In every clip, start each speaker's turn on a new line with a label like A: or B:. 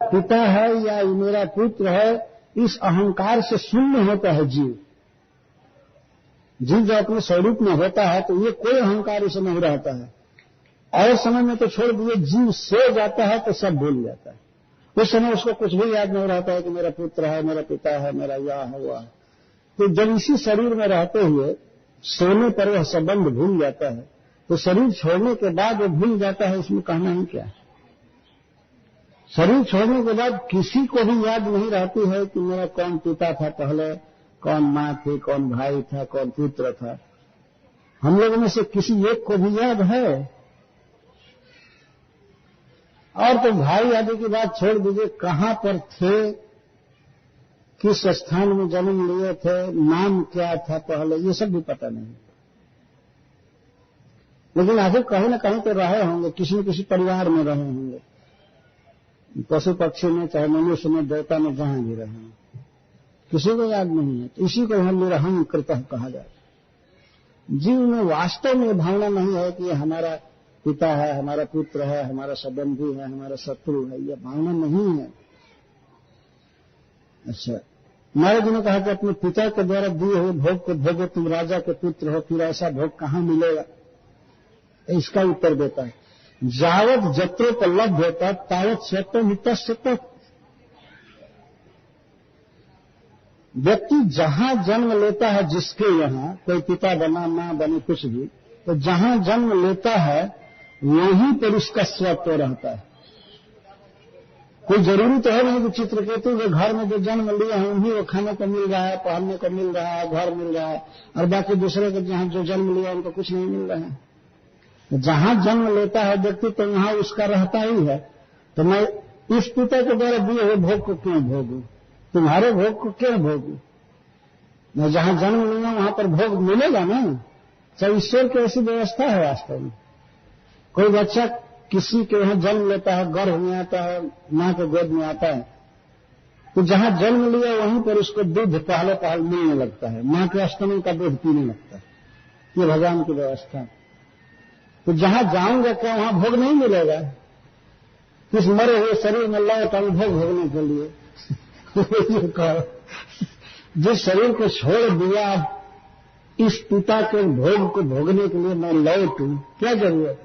A: पिता है या ये मेरा पुत्र है, इस अहंकार से शून्य होता है जीव। जीव जो अपने स्वरूप में होता है तो ये कोई अहंकार उसे नहीं रहता है। और समय में तो छोड़ दिए, जीव सो जाता है तो सब भूल जाता है। उस समय उसको कुछ भी याद नहीं रहता है कि मेरा पुत्र है, मेरा पिता है, मेरा यह है वह है। तो जब इसी शरीर में रहते हुए सोने पर वह संबंध भूल जाता है, तो शरीर छोड़ने के बाद वो भूल जाता है, इसमें कहना ही क्या है। शरीर छोड़ने के बाद किसी को भी याद नहीं रहती है कि मेरा कौन पिता था पहले, कौन माँ थी, कौन भाई था, कौन पुत्र था। हम लोगों में से किसी एक को भी याद है? और तो भाई आदि की बात छोड़ दीजिए, कहां पर थे, किस स्थान में जन्म लिए थे, नाम क्या था पहले, ये सब भी पता नहीं। लेकिन आखिर कहीं न कहीं तो रहे होंगे, किसी न किसी परिवार में रहे होंगे, पशु पक्षी में, चाहे मनुष्य में, देवता में, जहां भी रहे हों, किसी को याद नहीं है। तो इसी को हम निरहंग कृतः कहा जाए। जीव में वास्तव में भावना नहीं है कि ये हमारा पिता है, हमारा पुत्र है, हमारा संबंधी है, हमारा शत्रु है, यह भावना नहीं है। अच्छा, महाराज जी ने कहा कि अपने पिता के द्वारा दिए हुए भोग को भोगो, तुम राजा के पुत्र हो, फिर ऐसा भोग कहां मिलेगा? इसका उत्तर देता है, जावत जत्रोपलब्ध होता तावत स्वतः नित्य। व्यक्ति जहां जन्म लेता है, जिसके यहाँ कोई पिता बना, मां बनी, कुछ भी, तो जहां जन्म लेता है वहीं पर उसका स्वत्व रहता है। कोई जरूरी तो है नहीं कि चित्रकेतु के घर में जो जन्म लिए हैं उन्हीं को खाने को मिल रहा है, पहनने को मिल रहा है, घर मिल रहा है, और बाकी दूसरे के जहां जो जन्म लिया उनको कुछ नहीं मिल रहा है। जहां जन्म लेता है व्यक्ति तो वहां उसका रहता ही है। तो मैं इस पिता के द्वारा दिए हुए भोग को क्यों भोगूं, तुम्हारे भोग को क्यों भोगूं? मैं जहां जन्म लूंगा वहां पर भोग मिलेगा ना। चाहे ईश्वर की ऐसी व्यवस्था है वास्तव में। कोई बच्चा किसी के यहाँ जन्म लेता है, गर्भ में आता है, मां के गोद में आता है, तो जहां जन्म लिया वहीं पर उसको दूध पहले पहल मिलने लगता है, मां के स्तनों का दूध पीने लगता है। ये भगवान की व्यवस्था। तो जहां जाऊंगा क्या वहां भोग नहीं मिलेगा? किस मरे हुए शरीर में लौट आऊं भोग भोगने के लिए? जिस शरीर को छोड़ दिया, इस पिता के भोग को भोगने के लिए मैं लौटूं, क्या जरूरत?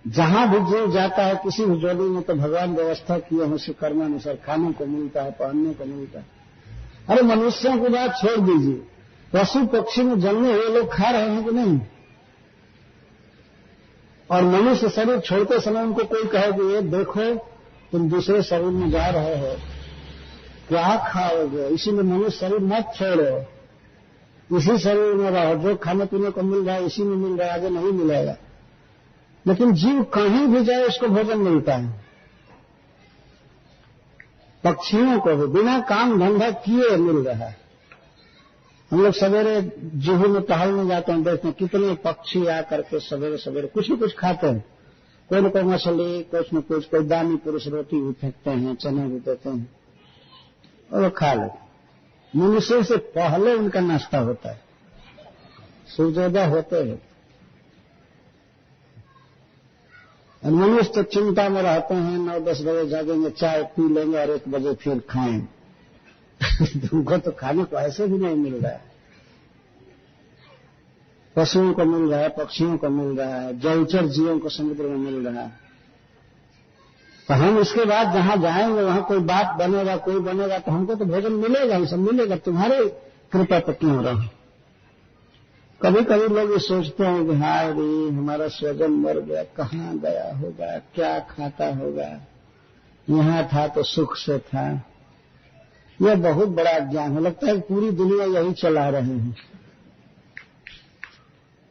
A: जहां भी जीव जाता है किसी भी जोड़ी में, तो भगवान व्यवस्था किए हैं उसे कर्मानुसार खाने को मिलता है, पहनने को मिलता है। अरे मनुष्यों की बात छोड़ दीजिए, पशु पक्षी में जन्मे हुए लोग खा रहे हैं कि नहीं? और मनुष्य शरीर छोड़ते समय उनको कोई कहे कि ये देखो तुम दूसरे शरीर में जा रहे हो, क्या खाओगे? इसीलिए मनुष्य शरीर मत छोड़ो, इसी शरीर में रहो, जो खाने पीने को मिल रहा है इसी में मिल रहा है, आगे नहीं मिलेगा। लेकिन जीव कहीं भी जाए उसको भोजन मिलता है। पक्षियों को भी बिना काम धंधा किए मिल रहा है। हम लोग सवेरे जुहू में टहलने जाते हैं, देखते हैं कितने पक्षी आकर के सवेरे सवेरे कुछ न कुछ खाते हैं। कोई न कोई मछली, कुछ न कुछ, कोई दानी पुरुष रोटी भी फेंकते हैं, चने भी देते हैं और वो खा लेते। मनुष्य से पहले उनका नाश्ता होता है, सूर्योदय होते हैं। और मनुष्य तो चिंता में रहते हैं, 9-10 बजे जागेंगे, चाय पी लेंगे और 1 बजे फिर खाएंगे। तुमको तो खाने को ऐसे भी नहीं मिल रहा है। पशुओं को मिल रहा है, पक्षियों को मिल रहा है, जलचर जीवों को समुद्र में मिल रहा है। तो हम उसके बाद जहां जाएंगे वहां कोई बात बनेगा, कोई बनेगा, तो हमको तो भोजन मिलेगा ही, सब मिलेगा। तुम्हारे कृपा पर क्यों रहो? कभी कभी लोग ये सोचते हैं कि हाय रे हमारा स्वजन मर गया, कहाँ गया होगा, क्या खाता होगा, यहाँ था तो सुख से था। यह बहुत बड़ा ज्ञान है। लगता है पूरी दुनिया यही चला रहे हैं।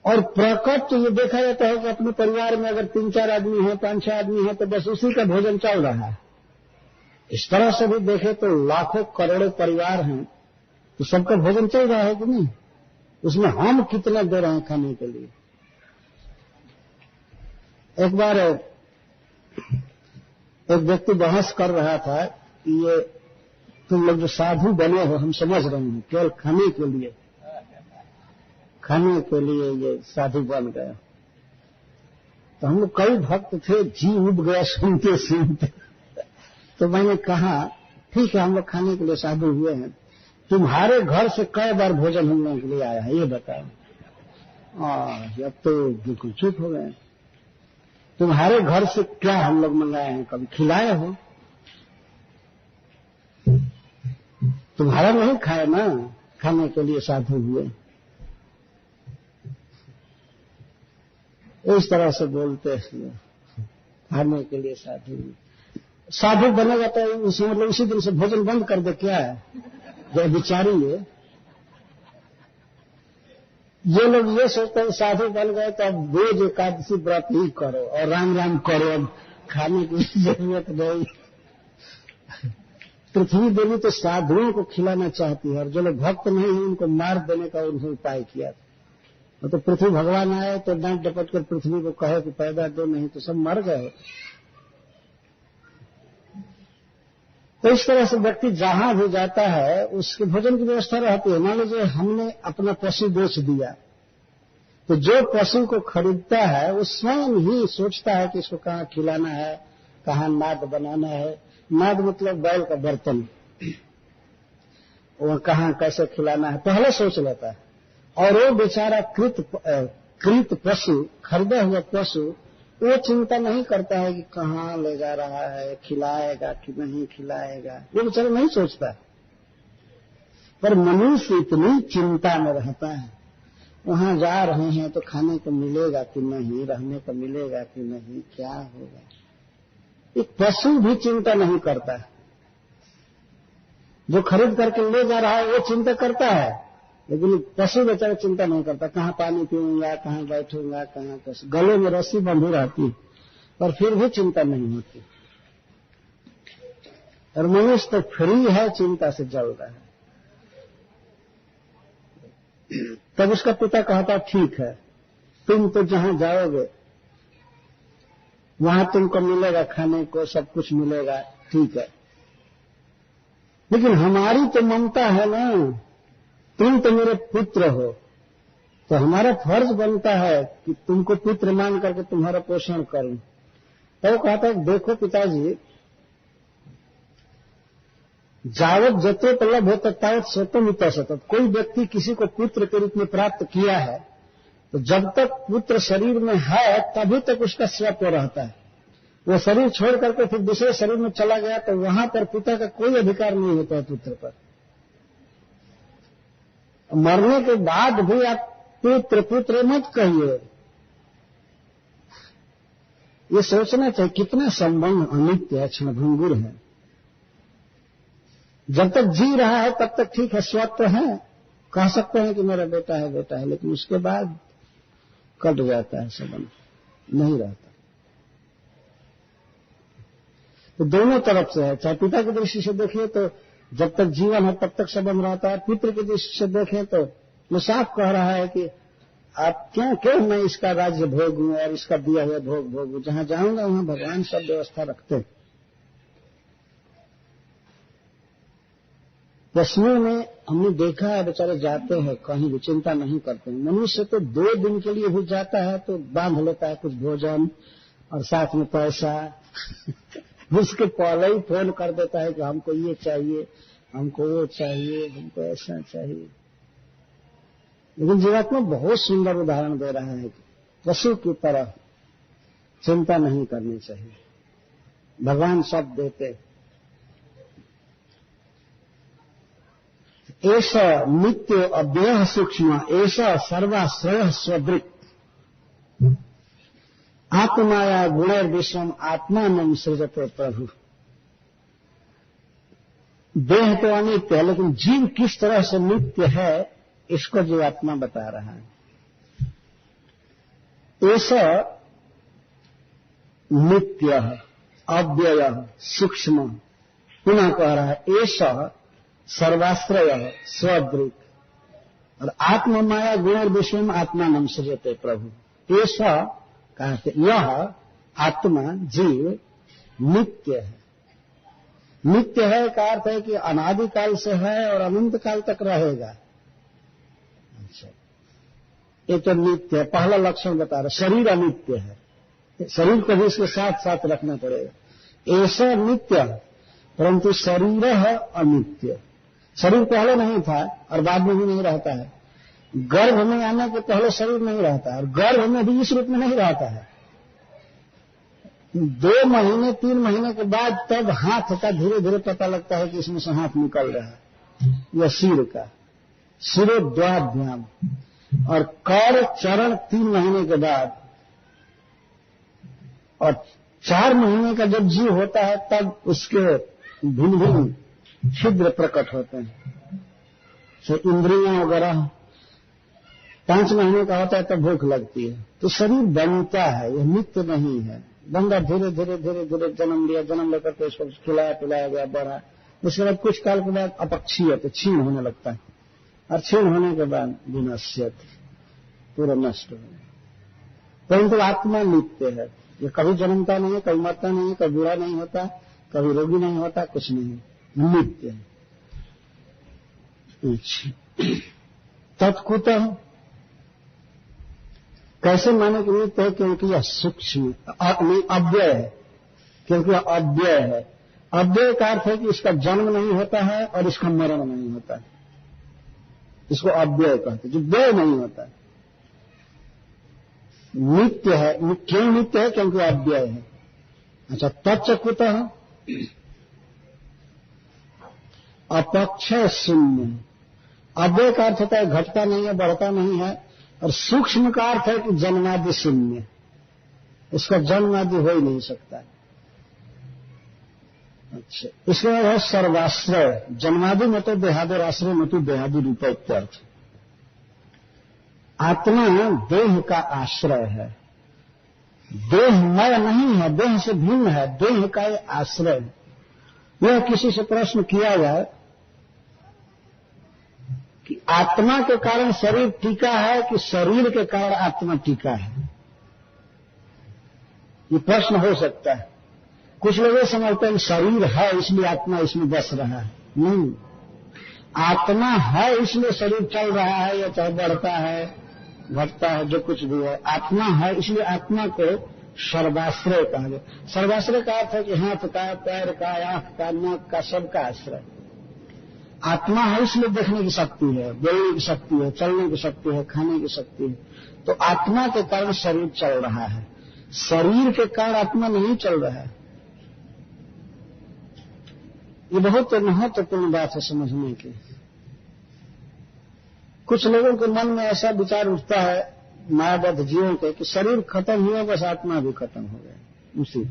A: और प्रकट तो ये देखा जाता है कि अपने परिवार में अगर 3-4 आदमी हैं, 5-6 आदमी हैं, तो बस उसी का भोजन चल रहा है। इस तरह से भी देखे तो लाखों करोड़ों परिवार हैं, तो सबका भोजन चल रहा है कि नहीं? उसमें हम कितना दे रहे हैं खाने के लिए? एक बार एक व्यक्ति बहस कर रहा था कि ये तुम लोग जो साधु बने हो, हम समझ रहे हैं, केवल खाने के लिए ये साधु बन गए। तो हम लोग कई भक्त थे, जी उब गया सुनते सुनते। तो मैंने कहा ठीक है, हम लोग खाने के लिए साधु हुए हैं, तुम्हारे घर से कई बार भोजन हम लोगों के लिए आया है, ये बताओ। अब तो बिल्कुल चुप हो गए। तुम्हारे घर से क्या हम लोग मंगाए हैं, कभी खिलाए हो? तुम्हारा नहीं खाए ना, खाने के लिए साधु हुए। इस तरह से बोलते हैं, खाने के लिए साधु हुए। साधु बनेगा तो उसी मतलब उसी दिन से भोजन बंद कर दे, क्या है जो बिचारी है। ये लोग ये सोचते हैं साधु बन गए तो अब रोज एकादशी व्रत ही करो और राम राम करो, अब खाने की जरूरत नहीं। पृथ्वी देवी तो साधुओं को खिलाना चाहती है, और जो लोग भक्त नहीं है उनको मार देने का उन्होंने उपाय किया था। तो पृथ्वी भगवान आए तो डांट डपट कर पृथ्वी को कहे कि पैदा दो, नहीं तो सब मर गए। तो इस तरह से व्यक्ति जहां भी जाता है उसके भोजन की व्यवस्था रहती है। मान लीजिए हमने अपना पशु बेच दिया, तो जो पशु को खरीदता है वो स्वयं ही सोचता है कि इसको कहाँ खिलाना है, कहाँ नाद बनाना है। नाद मतलब बैल का बर्तन, वो कहाँ कैसे खिलाना है पहले सोच लेता है। और वो बेचारा कृत पशु, खरीदा हुआ पशु, वो चिंता नहीं करता है कि कहाँ ले जा रहा है, खिलाएगा कि नहीं खिलाएगा, वो बेचारा नहीं सोचता। पर मनुष्य इतनी चिंता में रहता है, वहां जा रहे हैं तो खाने को मिलेगा कि नहीं, रहने को मिलेगा कि नहीं, क्या होगा। एक पशु भी चिंता नहीं करता है। जो खरीद करके ले जा रहा है वो चिंता करता है, लेकिन पशु बेचारा चिंता नहीं करता, कहाँ पानी पीऊंगा, कहाँ बैठूंगा, कहाँ कैसे। गले में रस्सी बंधी रहती पर फिर भी चिंता नहीं होती। और मनुष्य तो फ्री है, चिंता से जल रहा है। तब उसका पिता कहता ठीक है, तुम तो जहां जाओगे वहां तुमको मिलेगा खाने को, सब कुछ मिलेगा, ठीक है, लेकिन हमारी तो ममता है ना, तुम तो मेरे पुत्र हो, तो हमारा फर्ज बनता है कि तुमको पुत्र मान करके तुम्हारा पोषण करूं। तो वो कहता है देखो पिताजी, जावत जत्रो लभ तावत स्वतम सतत। कोई व्यक्ति किसी को पुत्र के रूप में प्राप्त किया है तो जब तक पुत्र शरीर में है तभी तक उसका स्वत्व रहता है। वो शरीर छोड़ करके फिर दूसरे शरीर में चला गया तो वहां पर पिता का कोई अधिकार नहीं होता है पुत्र पर। मरने के बाद भी आप पुत्र पुत्र मत कहिए। ये सोचना चाहिए कितना संबंध अनित्य है, क्षणभंगुर है। जब तक जी रहा है तब तक ठीक है, स्वत्व है, कह सकते हैं कि मेरा बेटा है, लेकिन उसके बाद कट जाता है, संबंध नहीं रहता। तो दोनों तरफ से है, चाहे पिता की दृष्टि से देखिए तो जब तक जीवन है तब तक संबंध रहता है, पुत्र की दृष्टि से देखें तो वो साफ कह रहा है कि आप क्यों मैं इसका राज्य भोगूं और इसका दिया हुआ भोग भोगूं। जहां जाऊंगा वहां भगवान सब व्यवस्था रखते हैं। पशुओं में हमने देखा है बेचारे जाते हैं कहीं भी चिंता नहीं करते हैं। मनुष्य तो 2 दिन के लिए भी जाता है तो बांध लेता है कुछ भोजन और साथ में पैसा उसके पहले ही फोन कर देता है कि हमको ये चाहिए, हमको वो चाहिए, हमको ऐसा चाहिए। लेकिन जीवात्मा बहुत सुंदर उदाहरण दे रहा है कि पशु की तरह चिंता नहीं करनी चाहिए, भगवान सब देते। ऐसा नित्य अव्यय सूक्ष्म ऐसा सर्वाश्रय स्वदृक् आत्माया गुणैर विश्वम आत्मानं सृजते प्रभु। देह तो अनित्य है लेकिन जीव किस तरह से नित्य है इसको जीवात्मा बता रहा है। ऐसा नित्य अव्यय सूक्ष्म, पुनः कह रहा है ऐसा सर्वाश्रय स्वदृक् और आत्ममाया गुण विश्वम आत्मानं सृजते प्रभु। ऐसा कहते यह आत्मा जीव नित्य है। नित्य है का अर्थ है कि अनादिकाल से है और अनंत काल तक रहेगा। अच्छा, ये तो नित्य है। पहला लक्षण बता रहा, शरीर अनित्य है, शरीर को भी इसके साथ साथ रखना पड़ेगा। ऐसा नित्य परंतु शरीर है अनित्य। शरीर पहले नहीं था और बाद में भी नहीं रहता है। गर्भ में आने के पहले शरीर नहीं रहता है और गर्भ में भी इस रूप में नहीं रहता है। 2 महीने 3 महीने के बाद तब हाथ का धीरे धीरे पता लगता है कि इसमें से हाथ निकल रहा है। यह सिर का शिरोद्वाभ्याम और कर चरण 3 महीने के बाद और 4 महीने का जब जीव होता है तब उसके भिन्न भिन्न छिद्र प्रकट होते हैं। तो इंद्रियां वगैरह 5 महीने का होता है तब भूख लगती है। तो शरीर बनता है, यह नित्य नहीं है। बंदा धीरे धीरे धीरे धीरे जन्म लिया, जन्म लेकर के उसको खिलाया पिलाया गया, बढ़ा। उसके बाद कुछ काल के बाद अपक्षीयत क्षीण होने लगता है और क्षीण होने के बाद विनश्यत पूरा नष्ट हो गया। परंतु आत्मा नित्य है, ये कभी जन्मता नहीं है, कभी मरता नहीं है, कभी बुरा नहीं होता, कभी रोगी नहीं होता, कुछ नहीं, नित्य है। तत्कुतः कैसे माने कि नित्य है? क्योंकि यह सूक्ष्म अव्यय है, क्योंकि यह अव्यय है। अव्यय का अर्थ है कि इसका जन्म नहीं होता है और इसका मरण नहीं होता है, इसको अव्यय कहते हैं, जो व्यय नहीं होता है। नित्य है, क्यों नित्य है? क्योंकि अव्यय है। अच्छा, तच्च कुतः अपक्षय शून्य। अव्यय का अर्थ होता है घटता नहीं है, बढ़ता नहीं है, और सूक्ष्म का अर्थ है कि जन्मादि शून्य, इसका जन्म आदि हो ही नहीं सकता। अच्छा, इसके बाद है सर्वाश्रय। जन्मादि में तो देहादि आश्रय में तो देहादि रूप इत्यर्थ। आत्मा देह का आश्रय है, देहमय नहीं है, देह से भिन्न है, देह का आश्रय। यह किसी से प्रश्न किया जाए कि आत्मा के कारण शरीर टीका है कि शरीर के कारण आत्मा टीका है, ये प्रश्न हो सकता है। कुछ लोग ये समझते हैं कि शरीर है इसलिए आत्मा इसमें बस रहा है। नहीं, आत्मा है इसलिए शरीर चल रहा है, या चाहे बढ़ता है घटता है, जो कुछ भी है, आत्मा है इसलिए आत्मा को सर्वाश्रय कहा गया। सर्वाश्रय का अर्थ है कि हाथ का, पैर का, आंख का, नाक का, सबका आश्रय। आत्मा है इसलिए देखने की शक्ति है, बोलने की शक्ति है, चलने की शक्ति है, खाने की शक्ति है। तो आत्मा के कारण शरीर चल रहा है, शरीर के कारण आत्मा नहीं चल रहा है। ये बहुत महत्वपूर्ण बात है समझने की। कुछ लोगों के मन में ऐसा विचार उठता है मायाबद्ध जीवों के कि शरीर खत्म हुआ बस आत्मा भी खत्म हो गया उसी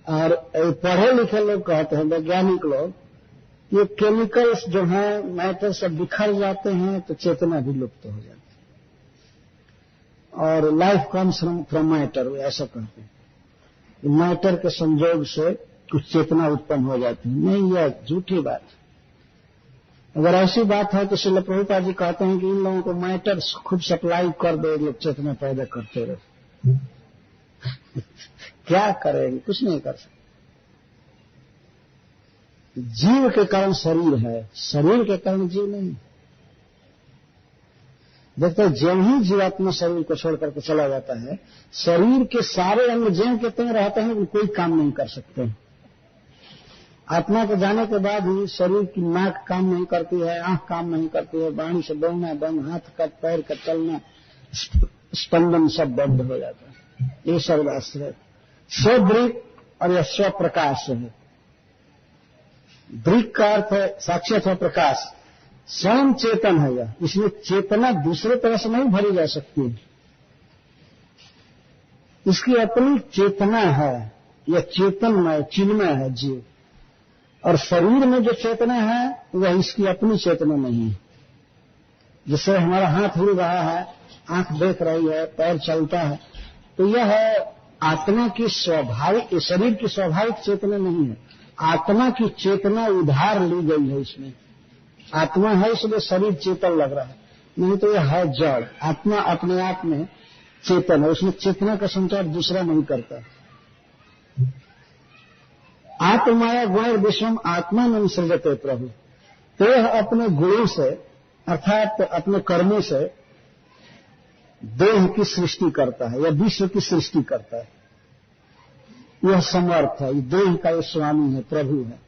A: और पढ़े लिखे लोग कहते हैं, वैज्ञानिक लोग, ये केमिकल्स जो हैं, मैटर सब बिखर जाते हैं तो चेतना भी लुप्त हो जाती है। और लाइफ कम्स फ्रॉम मैटर, ऐसा कहते हैं। मैटर के संयोग से कुछ चेतना उत्पन्न हो जाती है। नहीं, यह झूठी बात है। अगर ऐसी बात है तो श्रील प्रभुपाद जी कहते हैं कि इन लोगों को मैटर खुद सप्लाई कर दे, लोग चेतना पैदा करते रहे। क्या करेंगे? कुछ नहीं कर सकते। जीव के कारण शरीर है, शरीर के कारण जीव नहीं। देखते हैं जब ही जीवात्मा शरीर को छोड़ करके चला जाता है, शरीर के सारे अंग ज्यों के त्यों रहते हैं, वो कोई काम नहीं कर सकते। आत्मा के जाने के बाद ही शरीर की नाक काम नहीं करती है, आंख काम नहीं करती है, वाणी से बोलना बंद, हाथ का पैर का चलना, स्पंदन सब बंद हो जाता है। ये सर्वाश्रय। स्वदृक् और यह स्वप्रकाश है। दृक् का अर्थ है साक्षी अथवा प्रकाश, स्वयं चेतन है यह, इसलिए चेतना दूसरे तरह से नहीं भरी जा सकती। इसकी अपनी चेतना है, यह चेतनमय चिन्मय है जीव। और शरीर में जो चेतना है वह इसकी अपनी चेतना नहीं है। जिससे हमारा हाथ हिल रहा है, आंख देख रही है, पैर चलता है, तो यह है आत्मा की स्वाभाविक, शरीर की स्वाभाविक चेतना नहीं है। आत्मा की चेतना उधार ली गई है इसमें। आत्मा है इसलिए शरीर चेतन लग रहा है, नहीं तो यह है जड़। आत्मा अपने आप में चेतन है, उसमें चेतना का संचार दूसरा नहीं करता। आत्माया गुण विश्वम आत्मा में सृजते प्रभु। तो यह अपने गुणों से अर्थात अपने कर्मों से देह की सृष्टि करता है या विश्व की सृष्टि करता है। यह समर्थ है, देह का ये स्वामी है, प्रभु है।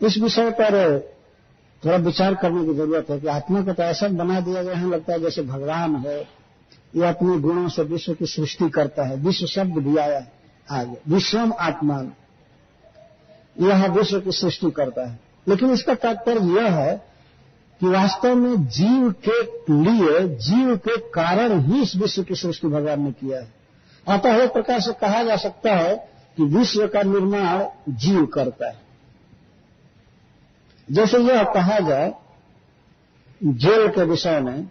A: इस विषय पर थोड़ा विचार करने की जरूरत है कि आत्मा को तो ऐसा बना दिया गया है, लगता है जैसे भगवान है, यह अपने गुणों से विश्व की सृष्टि करता है। विश्व शब्द भी आया है आगे, विश्वम आत्मान, यह विश्व की सृष्टि करता है। लेकिन इसका तात्पर्य यह है कि वास्तव में जीव के लिए, जीव के कारण ही इस विश्व की सृष्टि भगवान ने किया है। अतः एक प्रकार से कहा जा सकता है कि विश्व का निर्माण जीव करता है। जैसे यह कहा जाए जेल के विषय में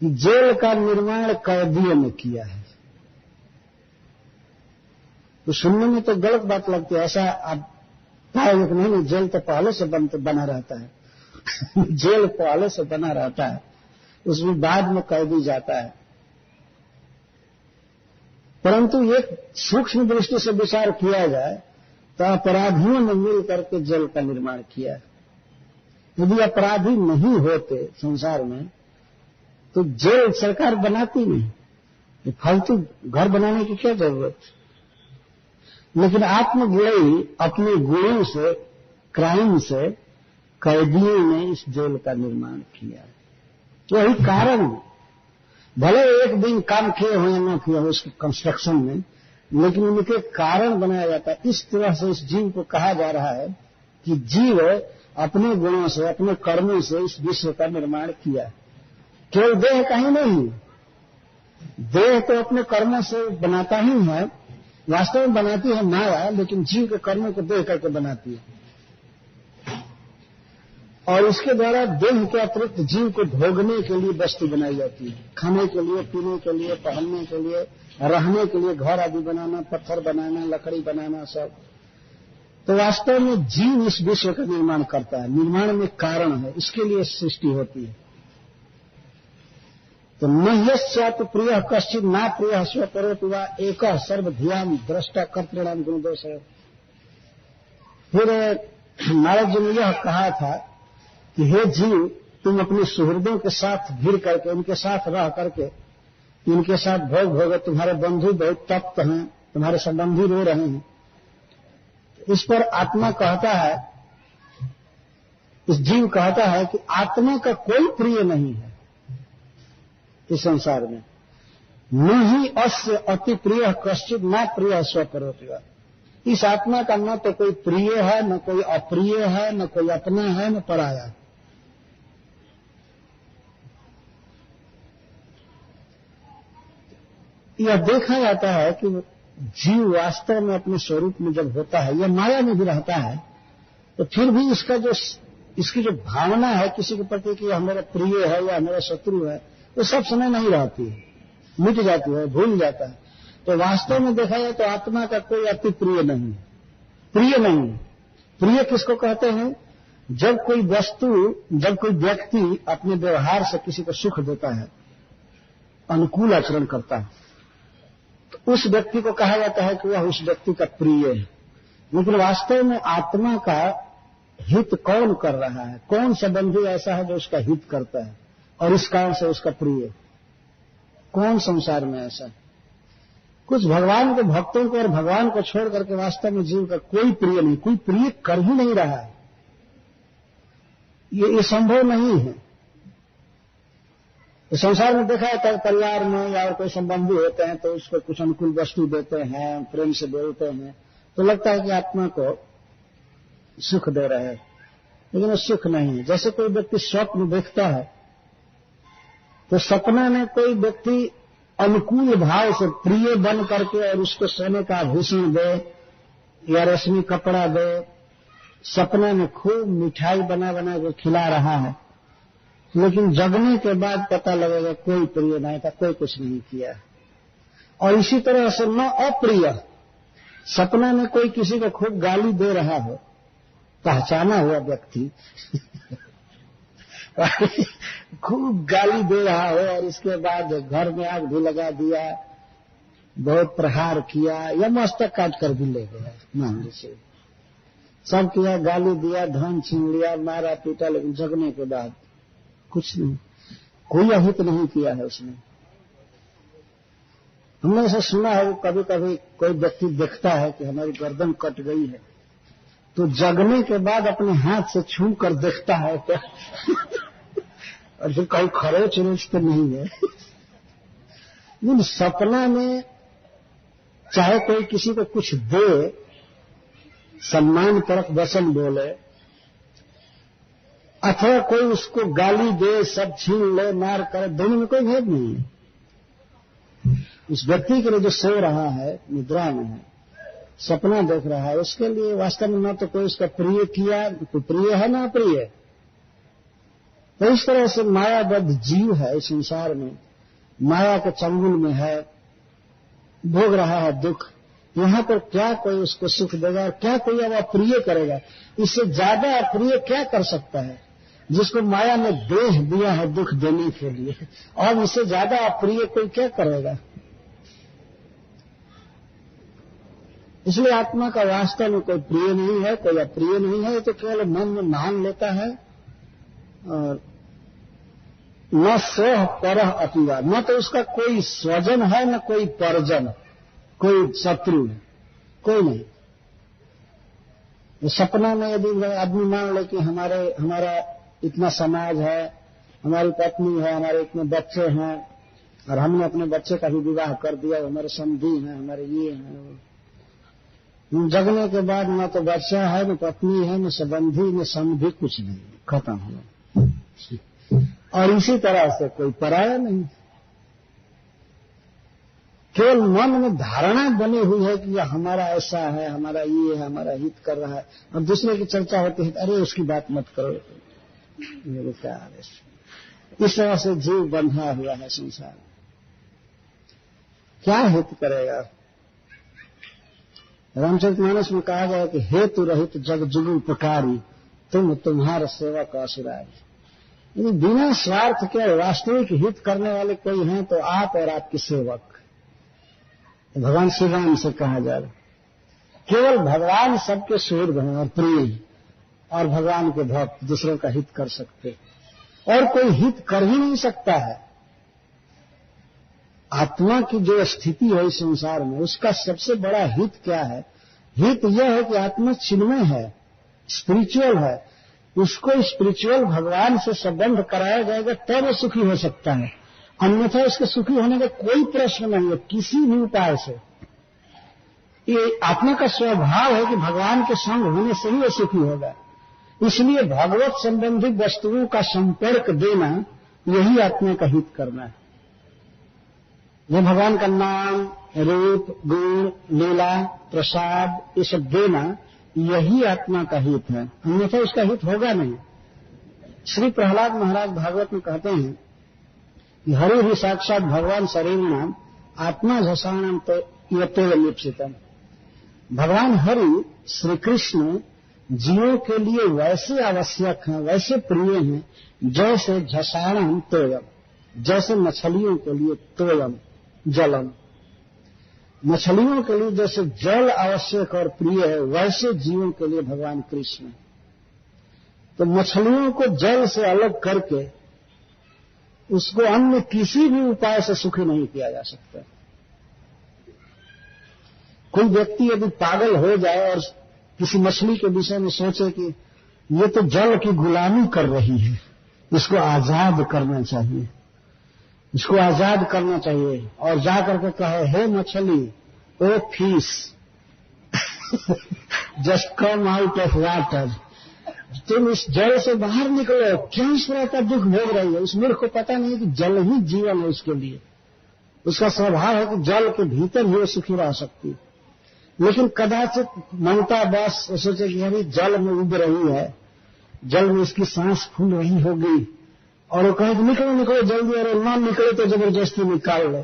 A: कि जेल का निर्माण कैदियों ने किया है, तो सुनने में तो गलत बात लगती है। ऐसा आप पाएंगे कि नहीं, जेल तो पहले से बना रहता है जेल पहले से बना रहता है, उसमें बाद में कैदी जाता है। परंतु एक सूक्ष्म दृष्टि से विचार किया जाए तो अपराधियों ने मिल करके जेल का निर्माण किया है। यदि अपराधी नहीं होते संसार में तो जेल सरकार बनाती नहीं, फालतू घर बनाने की क्या जरूरत। लेकिन आत्मज्ञेयी अपने गुणों से, क्राइम से कैदियों ने इस जेल का निर्माण किया। यही कारण है, भले एक दिन काम किए हो या न किए हो उसके कंस्ट्रक्शन में, लेकिन उनके कारण बनाया जाता है। इस तरह से इस जीव को कहा जा रहा है कि जीव अपने गुणों से, अपने कर्मों से इस विश्व का निर्माण किया। केवल देह का ही नहीं, देह तो अपने कर्मों से बनाता ही है, वास्तव में बनाती है माया, लेकिन जीव के कर्मों को देह करके बनाती है। और इसके द्वारा देह के अतिरिक्त जीव को भोगने के लिए वस्तु बनाई जाती है, खाने के लिए, पीने के लिए, पहनने के लिए, रहने के लिए, घर आदि बनाना, पत्थर बनाना, लकड़ी बनाना, सब। तो वास्तव में जीव इस विश्व का निर्माण करता है, निर्माण में कारण है, इसके लिए सृष्टि होती है। तो न यस्यापि प्रिय कश्चित ना प्रिय स्वकरोति वा एक सर्वधियाम दृष्टा कर्तृणाम गुणदोष है। फिर नारद जी ने यह कहा था कि हे जीव, तुम अपने सुहृदों के साथ भिड़ करके, उनके साथ रह करके, इनके साथ भोग भोगे, तुम्हारे बंधु बहुत तप्त हैं, तुम्हारे संबंधी रो रहे हैं। इस पर आत्मा कहता है, इस जीव कहता है कि आत्मा का कोई प्रिय नहीं है इस संसार में। न ही अस्य अति प्रिय कश्चित ना प्रिय स्वकरोति वा। इस आत्मा का न तो कोई प्रिय है, न कोई अप्रिय है, न कोई अपना है, न पराया। यह देखा जाता है कि जीव वास्तव में अपने स्वरूप में जब होता है, यह माया में भी रहता है, तो फिर भी इसकी जो भावना है किसी के प्रति कि यह मेरा प्रिय है या मेरा शत्रु है, वो सब समय नहीं रहती है, मिट जाती है, भूल जाता है। तो वास्तव में देखा जाए तो आत्मा का कोई अति प्रिय नहीं है, प्रिय नहीं है। प्रिय किसको कहते हैं? जब कोई वस्तु, जब कोई व्यक्ति अपने व्यवहार से किसी को सुख देता है, अनुकूल आचरण करता है, तो उस व्यक्ति को कहा जाता है कि वह उस व्यक्ति का प्रिय है। लेकिन वास्तव में आत्मा का हित कौन कर रहा है? कौन संबंधी ऐसा है जो उसका हित करता है और इस कारण से उसका प्रिय? कौन संसार में ऐसा है? कुछ भगवान के भक्तों को और भगवान को छोड़ करके वास्तव में जीव का कोई प्रिय नहीं, कोई प्रिय कर ही नहीं रहा है। ये संभव नहीं है। संसार में देखा जाता है परिवार में या और कोई संबंधी होते हैं तो उसको कुछ अनुकूल वस्तु देते हैं, प्रेम से बोलते हैं, तो लगता है कि आत्मा को सुख दे रहे हैं, लेकिन वो सुख नहीं है। जैसे कोई व्यक्ति स्वप्न देखता है तो सपना में कोई व्यक्ति अनुकूल भाव से प्रिय बन करके और उसको सोने का आभूषण दे या रेशमी कपड़ा दे, सपने में खूब मिठाई बना बना के खिला रहा है, लेकिन जगने के बाद पता लगेगा कोई प्रिय नहीं था, कोई कुछ नहीं किया। और इसी तरह से न अप्रिय, सपना में कोई किसी को खूब गाली दे रहा हो, पहचाना हुआ व्यक्ति खूब गाली दे रहा हो और इसके बाद घर में आग भी लगा दिया, बहुत प्रहार किया या मस्तक काट कर भी ले गया, मान लीजिए सब किया, गाली दिया, धन छीन लिया, मारा पीटा, लेकिन जगने के बाद कुछ नहीं, कोई अहित नहीं किया है उसने। हमने ऐसा सुना है, कभी कभी कोई व्यक्ति देखता है कि हमारी गर्दन कट गई है, तो जगने के बाद अपने हाथ से छू कर देखता है क्या और फिर कहीं खरोच उरोच तो नहीं है। सपना में चाहे कोई किसी को कुछ दे, सम्मान परक वचन बोले, अथवा कोई उसको गाली दे, सब छीन ले, मार करे, दोनों में कोई भेद नहीं है। उस व्यक्ति के लिए जो सो रहा है, निद्रा में है, सपना देख रहा है, उसके लिए वास्तव में न तो कोई उसका प्रिय किया, कोई प्रिय है ना अप्रिय। तो इस तरह से मायाबद्ध जीव है इस संसार में, माया के चंगुल में है, भोग रहा है दुख। यहां पर क्या कोई उसको सुख देगा और क्या कोई अब अप्रिय करेगा? इससे ज्यादा अप्रिय क्या कर सकता है? जिसको माया ने देह दिया है दुख देने के लिए, और इससे ज्यादा अप्रिय कोई क्या करेगा? इसलिए आत्मा का वास्तव में कोई प्रिय नहीं है, कोई अप्रिय नहीं है, तो केवल मन में मान लेता है। और न सोह परह अतिवा, न तो उसका कोई स्वजन है न कोई परजन, कोई शत्रु है, कोई नहीं। सपना में यदि आदमी मान ले कि हमारा इतना समाज है, हमारी पत्नी है, हमारे इतने बच्चे हैं, और हमने अपने बच्चे का भी विवाह कर दिया, हमारे समधी हैं, हमारे ये हैं, जगने के बाद न तो बच्चा है, न पत्नी है, न संबंधी, न समधी, कुछ नहीं, खत्म हो। और इसी तरह से कोई पराया नहीं, केवल मन में धारणा बनी हुई है कि हमारा ऐसा है, हमारा ये है, हमारा हित कर रहा है, और दूसरे की चर्चा होती है, अरे उसकी बात मत करो, ये क्या है। इस तरह से जीव बंधा हुआ है संसार, क्या हित करेगा? रामचरितमानस में कहा गया कि हेतु रहित जग जुग उपकारी, तुम्हारा सेवक असुरारी। यदि बिना स्वार्थ के वास्तविक हित करने वाले कोई हैं तो आप और आपके सेवक। भगवान श्री राम से कहा जा रहा, केवल भगवान सबके सुहृद हैं और प्रिय, और भगवान के भक्त दूसरों का हित कर सकते, और कोई हित कर ही नहीं सकता है। आत्मा की जो स्थिति है इस संसार में, उसका सबसे बड़ा हित क्या है? हित यह है कि आत्मा चिन्मय है, स्पिरिचुअल है, उसको स्पिरिचुअल भगवान से संबंध कराया जाएगा तब वो सुखी हो सकता है, अन्यथा उसके सुखी होने का कोई प्रश्न नहीं है किसी भी उपाय से। ये आत्मा का स्वभाव है कि भगवान के संग होने से ही वो सुखी होगा। इसलिए भगवत संबंधी वस्तुओं का संपर्क देना, यही आत्मा का हित करना है। ये भगवान का नाम, रूप, गुण, लीला, प्रसाद, ये सब देना, यही आत्मा का हित है, अन्यथा उसका हित होगा नहीं। श्री प्रहलाद महाराज भागवत में कहते हैं कि हरि ही साक्षात भगवान शरीरनाम आत्मा झसाणाम तो यते लिप्सितम। भगवान हरि श्री कृष्ण जीवों के लिए वैसे आवश्यक हैं, वैसे प्रिय हैं, जैसे झसाणाम तोयम, जैसे मछलियों के लिए तोयम जलम, मछलियों के लिए जैसे जल आवश्यक और प्रिय है, वैसे जीवों के लिए भगवान कृष्ण। तो मछलियों को जल से अलग करके उसको अन्य किसी भी उपाय से सुखी नहीं किया जा सकता। कोई व्यक्ति यदि पागल हो जाए और किसी मछली के विषय में सोचे कि ये तो जल की गुलामी कर रही है, इसको आजाद करना चाहिए, इसको आजाद करना चाहिए, और जाकर के कहे, हे मछली, oh fish, just come out of water, तुम इस जल से बाहर निकलो, क्यों इस तरह का दुख भोग रही है? उस मूर्ख को पता नहीं कि जल ही जीवन है उसके लिए, उसका स्वभाव है कि जल के भीतर ही वो सुखी रह सकती है। लेकिन कदाचित ममता बस सोचे कि अभी जल में उब रही है, जल में इसकी सांस फूल रही होगी, और वो कहे कि निकलो निकलो जल्दी, और ना निकले तो जबरदस्ती निकाल ले,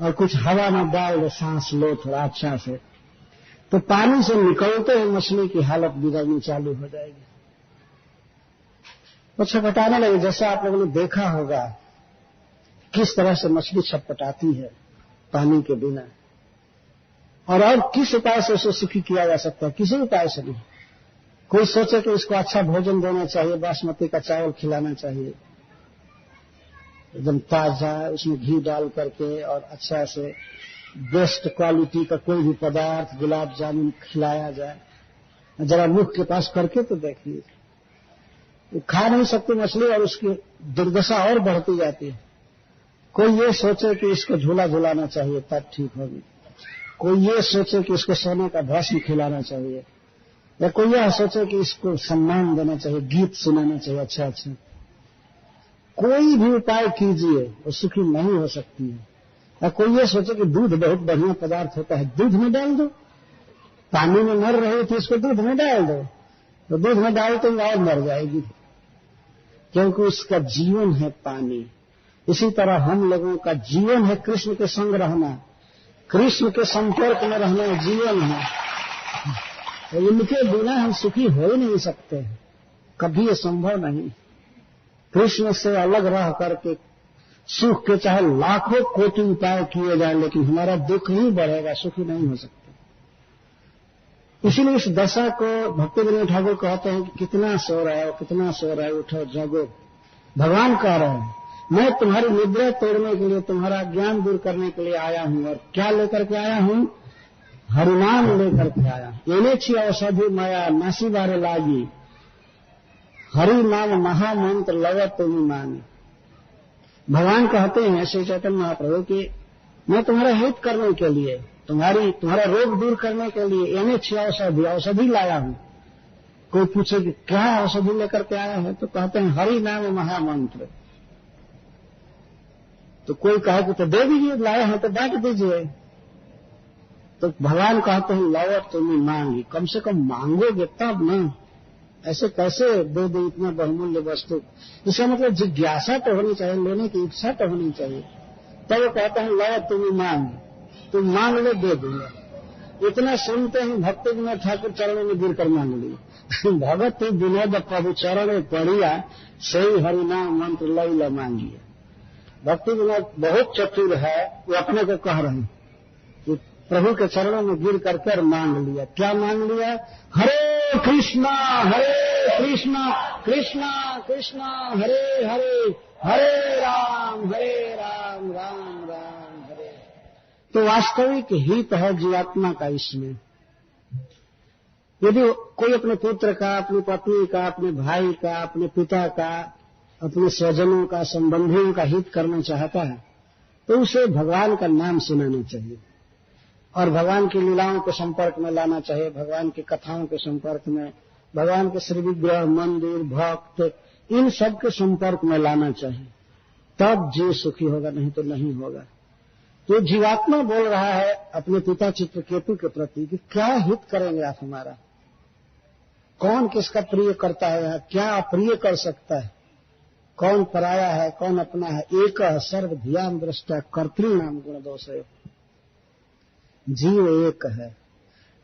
A: और कुछ हवा में डाल दे, सांस लो थोड़ा अच्छा से, तो पानी से निकलते ही मछली की हालत बिगड़नी चालू हो जाएगी, वो छटपटाने लगे। जैसा आप लोगों ने देखा होगा किस तरह से मछली छटपटाती है पानी के बिना, और किस उपाय से उसे सुखी किया जा सकता है? किसी उपाय से नहीं। कोई सोचे कि इसको अच्छा भोजन देना चाहिए, बासमती का चावल खिलाना चाहिए, एकदम ताजा, उसमें घी डाल करके और अच्छा से बेस्ट क्वालिटी का कोई भी पदार्थ, गुलाब जामुन खिलाया जाए, जरा मुख के पास करके तो देखिए, वो खा नहीं सकती मछली और उसकी दुर्दशा और बढ़ती जाती है। कोई ये सोचे कि इसको झूला झुलाना चाहिए तब ठीक होगी, कोई ये सोचे कि इसको सोने का भस्म खिलाना चाहिए, या कोई यह सोचे कि इसको सम्मान देना चाहिए, गीत सुनाना चाहिए अच्छा अच्छा। कोई भी उपाय कीजिए वो सुखी नहीं हो सकती है। या कोई ये सोचे कि दूध बहुत बढ़िया पदार्थ होता है, दूध में डाल दो, पानी में मर रही थी इसको दूध में डाल दो, तो दूध में डालते ही और मर जाएगी, क्योंकि उसका जीवन है पानी। इसी तरह हम लोगों का जीवन है कृष्ण के संग रहना, कृष्ण के संपर्क में रहना जीवन है। तो इनके बिना हम सुखी हो ही नहीं सकते, कभी ये संभव नहीं। कृष्ण से अलग रह करके सुख के चाहे लाखों कोटि उपाय किए जाए, लेकिन हमारा दुख ही बढ़ेगा, सुखी नहीं हो सकते। इसीलिए इस दशा को भक्ति विनोद ठाकुर कहते हैं कि कितना सो रहा है, कितना सो रहा है, उठो जागो। भगवान कह रहे हैं मैं तुम्हारी निद्रा तोड़ने के लिए, तुम्हारा ज्ञान दूर करने के लिए आया हूं, और क्या लेकर के आया हूं? हरिनाम लेकर के आया। एने छी औषधि माया नासी बारे लागी, हरि नाम महामंत्र लव तुम्हें मांगे। भगवान कहते हैं श्री चैतन्य महाप्रभु कि मैं तुम्हारा हित करने के लिए, तुम्हारा रोग दूर करने के लिए एने छी औषधि लाया हूं। कोई पूछे कि क्या औषधि लेकर के आया है, तो कहते हैं हरि नाम महामंत्र। तो कोई कहे कि तो दे दीजिए, लाया है तो बांट दीजिए। तो भगवान कहते हैं लव तुम्हें मांगी, कम से कम मांगोगे तब ना, ऐसे कैसे दे दे इतना बहुमूल्य वस्तु। इसका मतलब जिज्ञासा तो होनी चाहिए, लेने की इच्छा तो होनी चाहिए। तब वो कहते हैं लव तुम्हें मांग, तुम मांग लो दे दूंगा। इतना सुनते हैं भक्ति विनोद ठाकुर चरणों में गिर कर मांग लिए। भगत विनोद प्रभु चरण पढ़िया सही हरिनाम मंत्र लई ल मांगिए। भक्ति विनोद बहुत चतुर है, वो अपने को कह रहे हैं कि प्रभु के चरणों में गिर करके मांग लिया। क्या मांग लिया? हरे कृष्णा कृष्णा कृष्णा हरे हरे, हरे राम राम राम हरे। तो वास्तविक हित है जीवात्मा का इसमें। यदि कोई अपने पुत्र का, अपनी पत्नी का, अपने भाई का, अपने पिता का, अपने स्वजनों का, संबंधियों का हित करना चाहता है, तो उसे भगवान का नाम सुनाना चाहिए और भगवान की लीलाओं के संपर्क में लाना चाहिए, भगवान की कथाओं के संपर्क में, भगवान के श्री विग्रह, मंदिर, भक्त, इन सब के संपर्क में लाना चाहिए। तब जीव सुखी होगा, नहीं तो नहीं होगा। तो जीवात्मा बोल रहा है अपने पिता चित्रकेतु के प्रति कि क्या हित करेंगे आप हमारा, कौन किसका प्रिय करता है, क्या अप्रिय कर सकता है, कौन पराया है, कौन अपना है। एक सर्व ध्यान दृष्टा कर्तृणाम गुण दोष है। जीव एक है।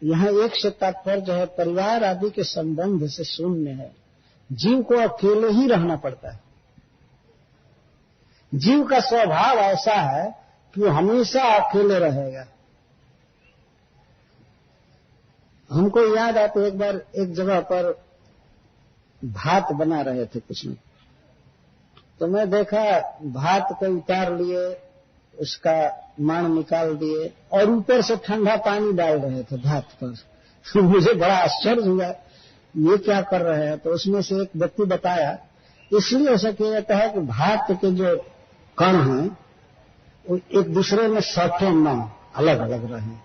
A: यहाँ एक से तात्पर्य है परिवार आदि के संबंध से शून्य है। जीव को अकेले ही रहना पड़ता है। जीव का स्वभाव ऐसा है कि वो हमेशा अकेले रहेगा। हमको याद आते एक बार एक जगह पर भात बना रहे थे कुछ में, तो मैं देखा भात को उतार लिए, उसका मांड निकाल दिए और ऊपर से ठंडा पानी डाल रहे थे भात पर। तो मुझे बड़ा आश्चर्य हुआ, ये क्या कर रहे हैं। तो उसमें से एक व्यक्ति बताया इसलिए ऐसा किया जाता है कि भात के जो कण हैं वो एक दूसरे में सटे न, अलग अलग रहे,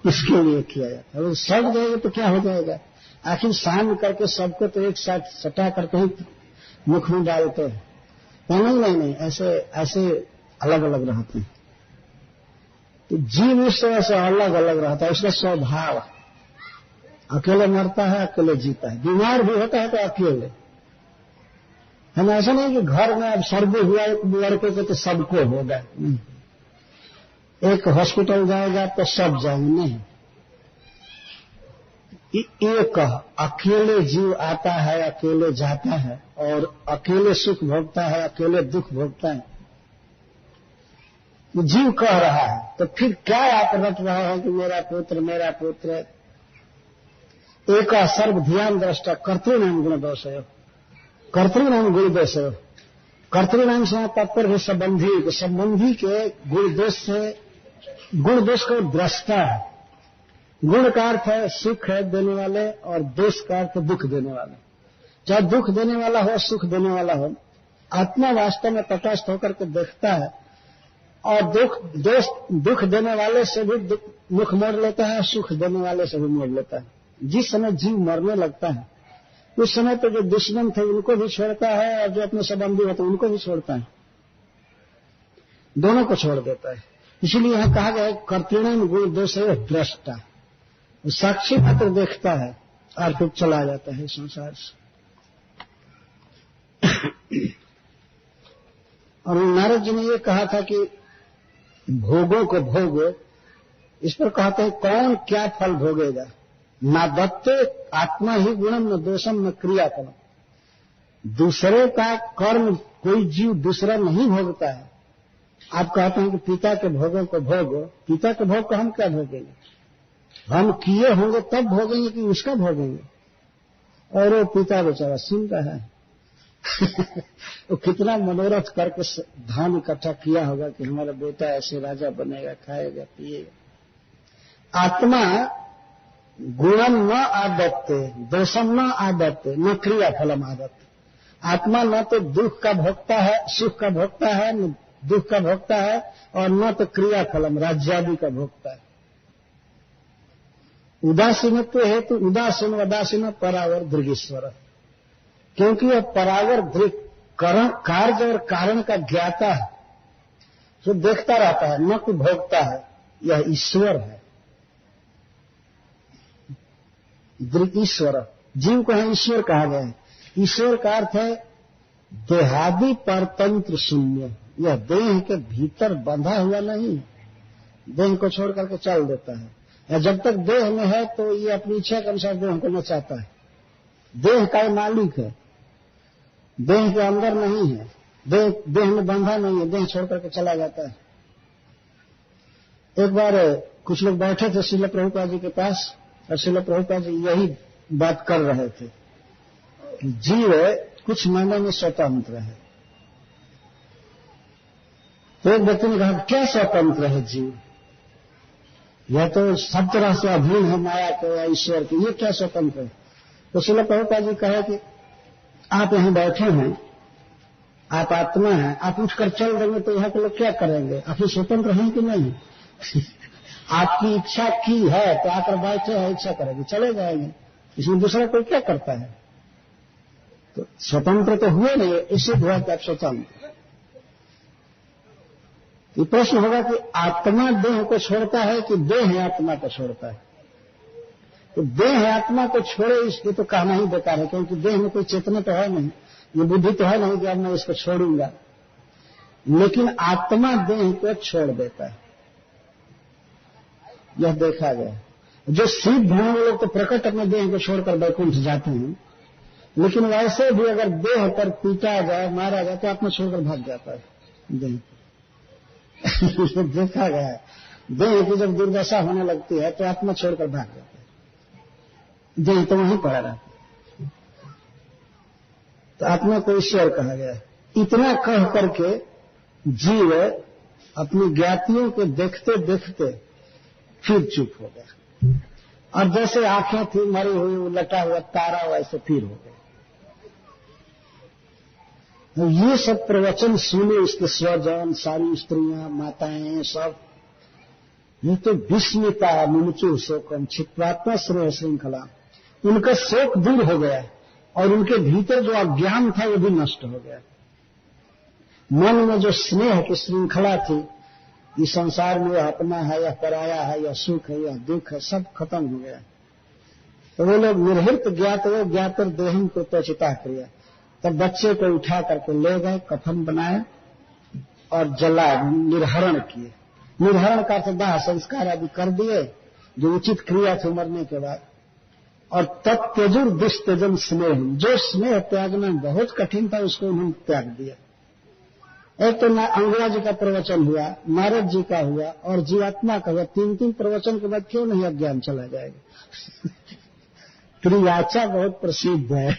A: इसके लिए किया जाता है। वो सट जाएगा तो क्या हो जाएगा, आखिर शाम करके सबको तो एक साथ सटा करके ही मुख में डालते हैं। नहीं, ऐसे अलग अलग रहते हैं। तो जीव इस तरह से अलग अलग रहता है, उसका स्वभाव। अकेले मरता है, अकेले जीता है, बीमार भी होता है तो अकेले। हम ऐसा नहीं कि घर में अब सर्दी हुआ एक लड़के को तो सबको होगा, एक हॉस्पिटल जाएगा तो सब जाएंगे, नहीं। एक अकेले जीव आता है, अकेले जाता है और अकेले सुख भोगता है, अकेले दुख भोगता है। जीव कह रहा है तो फिर क्या आप रट रहे हैं कि मेरा पुत्र। एक सर्व ध्यान दृष्टा कर्तृनाम गुण दोष है। कर्तृनाम गुण दोष है। कर्तृनाम से तात्पर्य है संबंधी के गुण दोष से गुण दोष का दृष्टा है। गुण का अर्थ है सुख है देने वाले, और दोष का अर्थ दुख देने वाले। चाहे दुख देने वाला हो, सुख देने वाला हो, आत्मा वास्तव में तटस्थ होकर के देखता है, और दुख देने वाले से भी मुख मोड़ लेता है, सुख देने वाले से भी मोड़ लेता है। जिस समय जीव मरने लगता है उस समय तो जो दुश्मन थे उनको भी छोड़ता है, और जो अपने संबंधी होते उनको भी छोड़ता है, दोनों को छोड़ देता है। इसीलिए यहां कहा गया है कर्तृण गुण दोष है दृष्टा, साक्षी मात्र देखता है और फिर चला जाता है संसार से। और नारद जी ने ये कहा था कि भोगों को भोगो, इस पर कहते हैं कौन क्या फल भोगेगा। ना दत्ते आत्मा ही गुणम न दोषम न क्रियाकर्म। दूसरे का कर्म कोई जीव दूसरा नहीं भोगता है। आप कहते हैं कि पिता के भोगों को भोगो, पिता के भोग को हम क्या भोगेंगे? हम किए होंगे तब भोगेंगे कि उसका भोगेंगे? और वो पिता बेचारा सुन रहा है वो कितना मनोरथ करके धन इकट्ठा किया होगा कि हमारा बेटा ऐसे राजा बनेगा, खाएगा पिएगा। आत्मा गुणम न आदत्ते दोषम न आदत्ते न क्रिया फलम आदत्ते। आत्मा न तो दुख का भोगता है, सुख का भोगता है, न दुख का भोगता है, और न तो क्रिया फलम राज्यादि का भोगता है। उदासीनत्व हेतु उदासीन उदासीन परावर दृगीश्वर, क्योंकि यह परावर दृग कार्य और कारण का ज्ञाता है, जो देखता रहता है, न कि भोगता है। यह ईश्वर है, दृग ईश्वर। जीव को है ईश्वर कहा गया है। ईश्वर का अर्थ है देहादि परतंत्र शून्य। यह देह के भीतर बंधा हुआ नहीं है, देह को छोड़ करके चल देता है। या जब तक देह में है तो ये अपनी इच्छा के अनुसार देह को नचाता है। देह का मालिक है, देह के अंदर नहीं है, देह में बंधा नहीं है, देह छोड़ करके चला जाता है। एक बार कुछ लोग बैठे थे श्रील प्रभुपाद जी के पास, और श्रील प्रभुपाद जी यही बात कर रहे थे कि जीव कुछ महीने में स्वतंत्र है। तो एक व्यक्ति ने कहा क्या स्वतंत्र है जीव? यह तो सब तरह से अधीन है माया के या ईश्वर के, ये क्या स्वतंत्र है? तो श्रील प्रभुपाद जी कहे कि आप यहां बैठे हैं, आप आत्मा हैं, आप उठकर चल देंगे तो यहाँ के लोग क्या करेंगे? आप ही स्वतंत्र हैं कि नहीं? आपकी इच्छा की है तो आकर बैठे हैं, इच्छा करेंगे चले जाएंगे, इसमें दूसरा कोई क्या करता है? तो स्वतंत्र तो हुए नहीं, इससे हुआ कि आप स्वतंत्र। ये प्रश्न होगा कि आत्मा देह को छोड़ता है कि देह आत्मा को छोड़ता है? तो देह आत्मा को छोड़े इसको तो कहना ही बेकार है, क्योंकि देह में कोई चेतना तो है नहीं, ये बुद्धि तो है नहीं कि अब मैं इसको छोड़ूंगा। लेकिन आत्मा देह को छोड़ देता है, यह देखा गया। जो सिद्ध हैं वो लोग तो प्रकट अपने देह को छोड़कर वैकुंठ जाते हैं, लेकिन वैसे भी अगर देह पर पीटा जाए, मारा जाए तो आत्मा छोड़कर भाग जाता है देह। देखा गया है, देह की जब दुर्दशा होने लगती है तो आत्मा छोड़कर भाग जाता है, देह तो वहीं पड़ा रहता है। तो आत्मा को ईश्वर कहा गया है। इतना कह करके जीव अपनी ज्ञातियों को देखते देखते फिर चुप हो गया, और जैसे आंखें थी मरी हुई उलटा हुआ तारा वैसे फिर हो गया। तो ये सब प्रवचन सुने उसके स्वजन, सारी स्त्रियां, माताएं, सब ये तो विस्मिता मुमुचु शोकम छित्वात्मा श्रेय श्रृंखला, उनका शोक दूर हो गया और उनके भीतर जो अज्ञान था वो भी नष्ट हो गया। मन में जो स्नेह की श्रृंखला थी, इस संसार में यह अपना है या पराया है या सुख है या दुख है, सब खत्म हो गया। तो वो लोग निर्हित ज्ञात वो ज्ञातर देहम को त्वचिता क्रिया, तब बच्चे को उठा करके ले गए, कफन बनाए और जला निर्हरण किए। निर्हरण का दाह संस्कार आदि कर दिए जो उचित क्रिया थी मरने के बाद। और तत्त्यजुर दुष्त्यजन स्नेह, जो स्नेह त्यागना बहुत कठिन था उसको उन्होंने त्याग दिया। एक तो अंगरा जी का प्रवचन हुआ, नारद जी का हुआ और जीवात्मा का हुआ। तीन तीन प्रवचन के बाद क्यों नहीं अज्ञान चला जाएगा? त्रिवाचा बहुत प्रसिद्ध है,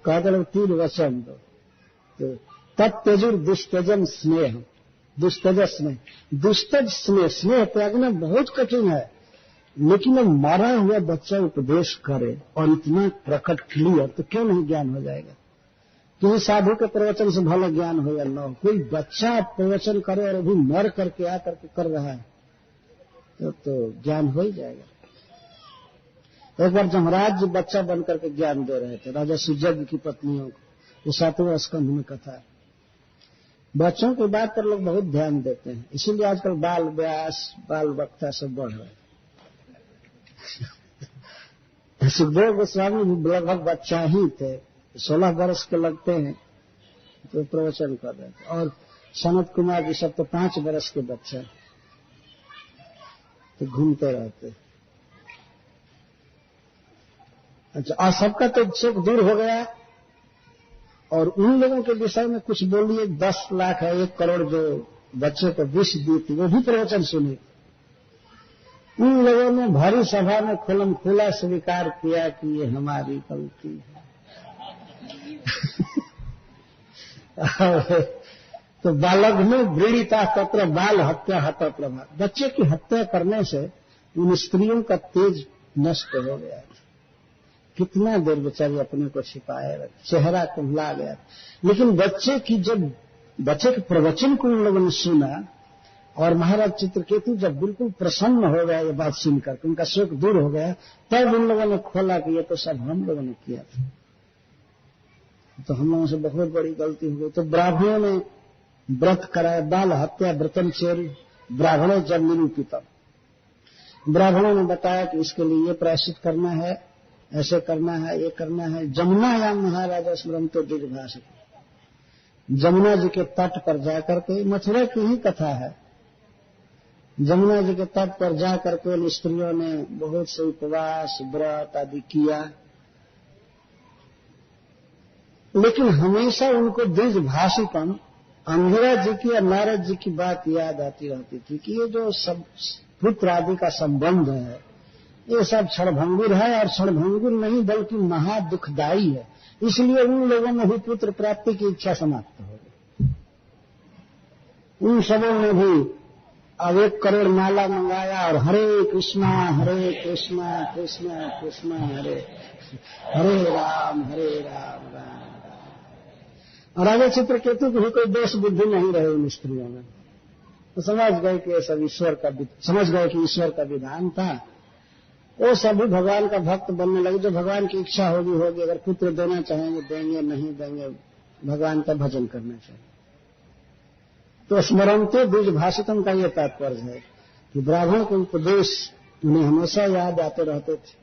A: कहते लोग तीन वचन दो। तो तत्त्यजुर दुष्त्यजन स्नेह, दुस्तज स्नेह, दुस्तज स्नेह, स्नेह त्यागना बहुत कठिन है, लेकिन अब मारा हुआ बच्चा उपदेश करे और इतना प्रकट क्लियर, तो क्यों नहीं ज्ञान हो जाएगा? किसी साधु के प्रवचन से भला ज्ञान हो या न हो, कोई बच्चा प्रवचन करे और अभी मर करके आ करके कर रहा है तो ज्ञान हो ही जाएगा। एक बार जमराज जी बच्चा बन करके ज्ञान दे रहे थे राजा सुजग की पत्नियों को, ये 7वें स्कंध में कथा है। बच्चों की बात पर लोग बहुत ध्यान देते हैं, इसीलिए आजकल बाल व्यास, बाल वक्ता सब बढ़ रहे हैं। सुखदेव गोस्वामी लगभग बच्चा ही थे, 16 वर्ष के लगते हैं तो प्रवचन कर रहे थे, और सनत कुमार जी सब तो 5 वर्ष के बच्चे तो घूमते रहते। अच्छा, और सबका तो सुख दूर हो गया, और उन लोगों के विषय में कुछ बोलिए। 10 लाख है, 1 करोड़ जो बच्चे को विष दी थी, वो भी प्रवचन सुनी। उन लोगों ने भारी सभा में खुलम खुला स्वीकार किया कि ये हमारी गलती है। तो बालक में वृणिता तत्र बाल हत्या हत्या प्रभा, बच्चे की हत्या करने से उन स्त्रियों का तेज नष्ट हो गया। कितना देर बेचारी अपने को छिपाए रखे, चेहरा कुम्हला गया। लेकिन बच्चे के प्रवचन को उन लोगों ने सुना, और महाराज चित्रकेतु जब बिल्कुल प्रसन्न हो गया ये बात सुनकर, उनका शोक दूर हो गया, तब उन लोगों ने खोला कि ये तो सब हम लोगों ने किया था, तो हम लोगों से बहुत बड़ी गलती हो गई। तो ब्राह्मणों ने व्रत कराया, बाल हत्या व्रतम चेरी ब्राह्मणों जब निरूपितम। ब्राह्मणों ने बताया कि इसके लिए ये प्रायश्चित करना है, ऐसे करना है, ये करना है। जमुनायाम महाराजा स्मरंतो दिग्भाषित, जमुना जी के तट पर जाकर के, मथुरा की ही कथा है, जमुना जी के तट पर जाकर के उन स्त्रियों ने बहुत से उपवास व्रत आदि किया, लेकिन हमेशा उनको द्विजभाषितम अंगिरा जी की और नारद जी की बात याद आती रहती थी कि ये जो सब पुत्र आदि का संबंध है ये सब क्षणभंगुर है, और क्षणभंगुर नहीं बल्कि महादुखदायी है। इसलिए उन लोगों में भी पुत्र प्राप्ति की इच्छा समाप्त हो गई। उन सबों ने भी अब 1 करोड़ माला मंगाया और हरे कृष्णा कृष्णा कृष्णा हरे हरे राम राम राम। और राजा चित्रकेतु की भी कोई दोष बुद्धि नहीं रहे उन स्त्रियों में, तो समझ गए कि ये सब ईश्वर का विधान था। वो सभी भगवान का भक्त बनने लगे, जो भगवान की इच्छा होगी। अगर पुत्र देना चाहेंगे देंगे, नहीं देंगे भगवान का भजन करना चाहिए। तो स्मरणते द्विजभाषितम का ये तात्पर्य है कि ब्राह्मण के उपदेश उन्हें हमेशा याद आते रहते थे।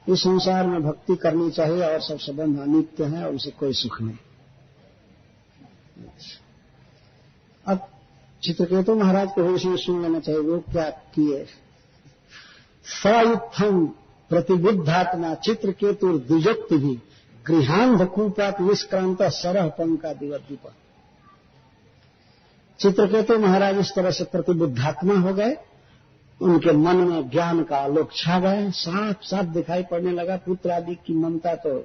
A: इस संसार में भक्ति करनी चाहिए और सब संबंध अनित्य हैं और उसे कोई सुख नहीं। अब चित्रकेतु महाराज को विषय सुन लेना चाहिए, वो क्या किए। सयुत्थम प्रतिबुद्धात्मा चित्रकेतु द्विजोक्ति भी गृहांधकूपात निष्क्रांत सरह पंका दिवद्वीप। चित्रकेतु महाराज इस तरह से प्रतिबुद्धात्मा हो गए, उनके मन में ज्ञान का आलोक छा गए, साफ साफ दिखाई पड़ने लगा। पुत्र आदि की ममता तो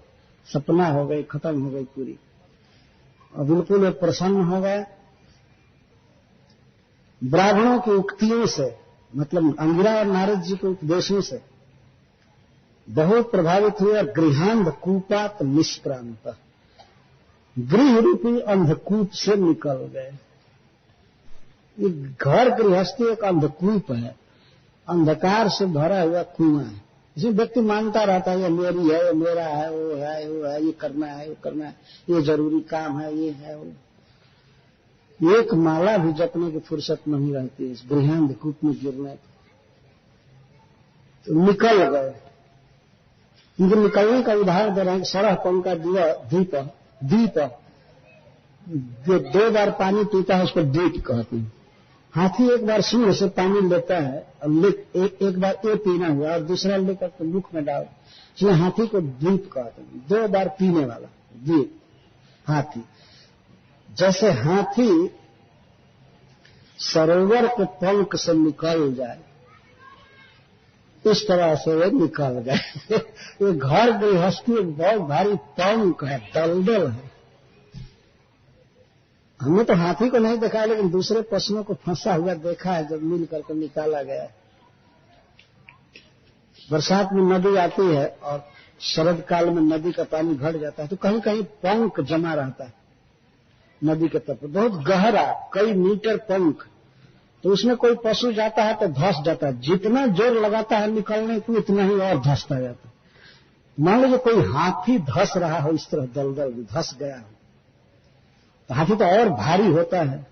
A: सपना हो गई, खत्म हो गई पूरी, और बिल्कुल प्रसन्न हो गए। ब्राह्मणों की उक्तियों से, मतलब अंगिरा और नारद जी के उपदेशों से बहुत प्रभावित हुए और गृहांध कूपात निष्क्रांत, गृह रूपी अंधकूप से निकल गए। ये घर गृहस्थी एक अंधकूप है, अंधकार से भरा हुआ कुआं है। इसे व्यक्ति मानता रहता है ये मेरी है, ये मेरा है, वो है, ये करना है, वो करना है, ये जरूरी काम है, ये है वो। एक माला भी जपने की फुर्सत नहीं रहती है इस गृहांधकूप में गिरने। तो निकल गए। इनके निकलने का उदाहरण दे रहे हैं। सरह पंका द्वीप, जो 2 बार पानी पीता है उसको द्वीप कहते हैं। हाथी एक बार सूंड से पानी लेता है और एक बार ये पीना हुआ और दूसरा लेकर तो मुख में डाल, इसलिए हाथी को द्वीप कहते हैं। 2 बार पीने वाला द्वीप हाथी। जैसे हाथी सरोवर के पंख से निकल जाए, इस तरह से वे निकल गए। ये घर गृहस्थी बहुत भारी पंख है, दलदल है, हमने तो हाथी को नहीं देखा है, लेकिन दूसरे पशुओं को फंसा हुआ देखा है जब मिल करके निकाला गया है। बरसात में नदी आती है और शरद काल में नदी का पानी घट जाता है तो कहीं कहीं पंख जमा रहता है नदी के तट पर, बहुत गहरा, कई मीटर पंख। तो उसमें कोई पशु जाता है तो धंस जाता है, जितना जोर लगाता है निकलने को उतना ही और धंसता जाता है। मान लीजिए कोई हाथी धंस रहा हो, इस तरह दलदल में धंस गया हो, तो हाथी तो और भारी होता है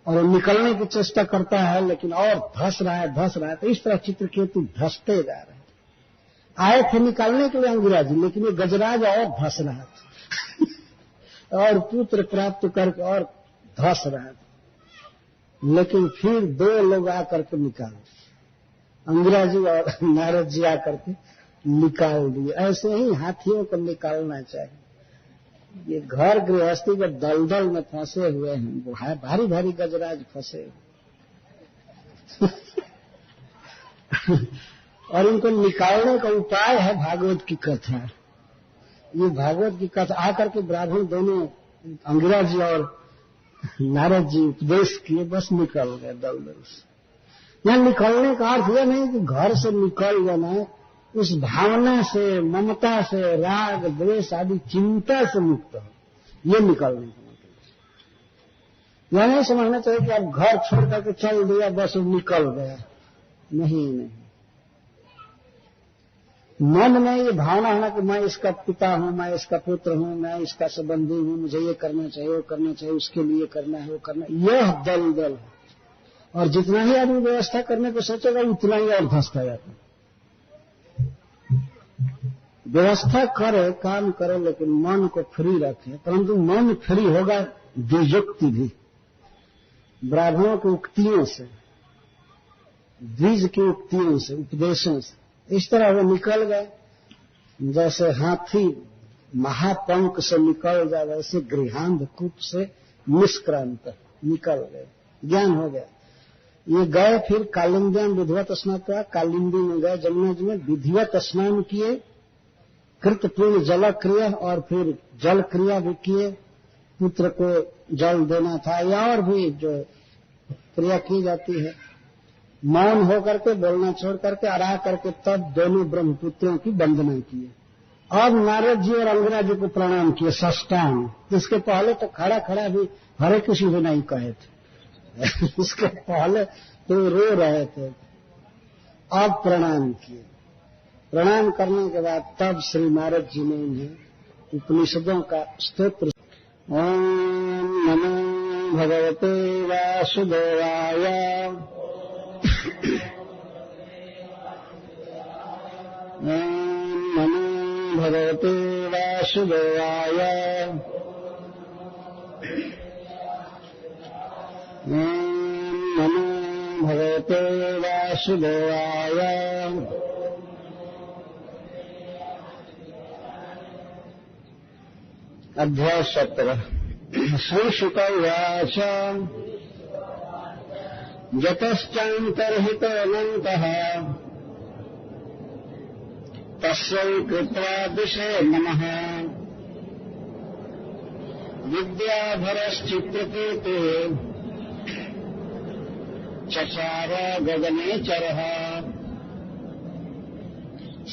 A: और निकलने की चेष्टा करता है, लेकिन और धंस रहा है। तो इस तरह चित्रकेतु धंसते जा रहे हैं। आए थे निकालने के लिए अंगिराज, लेकिन ये गजराज और धंस रहा था और पुत्र प्राप्त करके और धंस रहा था। लेकिन फिर दो लोग आकर के निकाले, अंगिराज जी और नारद जी आकर के निकाल दिए। ऐसे ही हाथियों को निकालना चाहिए। ये घर गृहस्थी के दलदल में फंसे हुए हैं, भारी भारी गजराज फंसे और इनको निकालने का उपाय है भागवत की कथा। ये भागवत की कथा आकर के ब्राह्मण दोनों अंगिराज जी और नारद जी उपदेश किए, बस निकल गए दलदल से। यहाँ निकलने का अर्थ यह नहीं कि घर से निकल जाना है, उस भावना से, ममता से, राग द्वेष आदि चिंता से मुक्त हो, ये निकलने का मतलब। यह नहीं समझना चाहिए कि अब घर छोड़ करके चल दिया बस निकल गया। नहीं, मन में ये भावना होना कि मैं इसका पिता हूं, मैं इसका पुत्र हूं, मैं इसका संबंधी हूं, मुझे ये करना चाहिए, वो करना चाहिए, उसके लिए करना है, वो करना है, यह दलदल है। और जितना ही आदमी व्यवस्था करने को सोचेगा उतना ही और धंसता जाता है। व्यवस्था करे, काम करे, लेकिन मन को फ्री रखे। परंतु मन फ्री होगा द्विजोक्ति भी, ब्राह्मणों की उक्तियों से, द्विज की उक्तियों से, उपदेशों से। इस तरह वो निकल गए। जैसे हाथी महापंख से निकल जाए, वैसे गृहांध कूप से निष्क्रांत निकल गए, ज्ञान हो गया। ये गए फिर कालिंद्याम विधिवत स्नान किया, कालिंदी में गए जमुना जी में, विधिवत स्नान किए, कृतपूर्ण जल क्रिया और फिर जल क्रिया भी किए। पुत्र को जल देना था या और भी जो क्रिया की जाती है। मौन होकर के, बोलना छोड़ करके, आरा करके तब दोनों ब्रह्मपुत्रों की वंदना किए। अब नारद जी और अंगिराज जी को प्रणाम किए साष्टांग। इसके पहले तो खड़ा खड़ा भी हरे कृष्ण भी नहीं कहे थे इसके पहले तो रो रहे थे, अब प्रणाम किए। प्रणाम करने के बाद तब श्री नारद जी ने इन्हें उपनिषदों का स्तोत्र, ओम नमो भगवते वासुदेवाय, ओम नमो भगवते वासुदेवाय, ओम नमो भगवते वासुदेवाय। अध्याय 17। श्री शुक उवाच यतश्चान्तर्हितो अनन्तः तस्यै कृत्वा दिशे नमः विद्याधरश्चित्रकेते चचार गगने चरः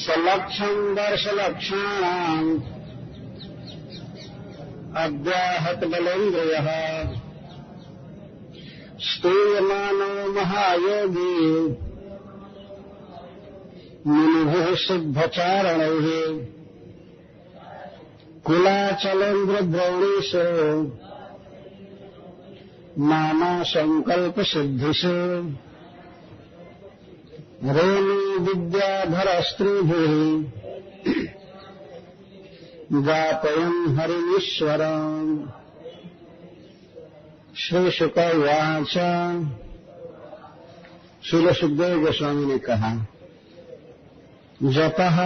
A: सलक्षम् दर्शलक्षाणाम् अव्याहत बलेन्द्रियः स्तूयमानो महायोगी मुनिभिः सिद्धचारणैः कुलाचलेन्द्रद्रौणीषु नाना संकल्पसिद्धिषु रेणु विद्याधरस्त्रीभिः गापयन् हरिमीश्वरम्। श्री शुक उवाच। श्री सुखदेव गोस्वामी ने कहा, जतः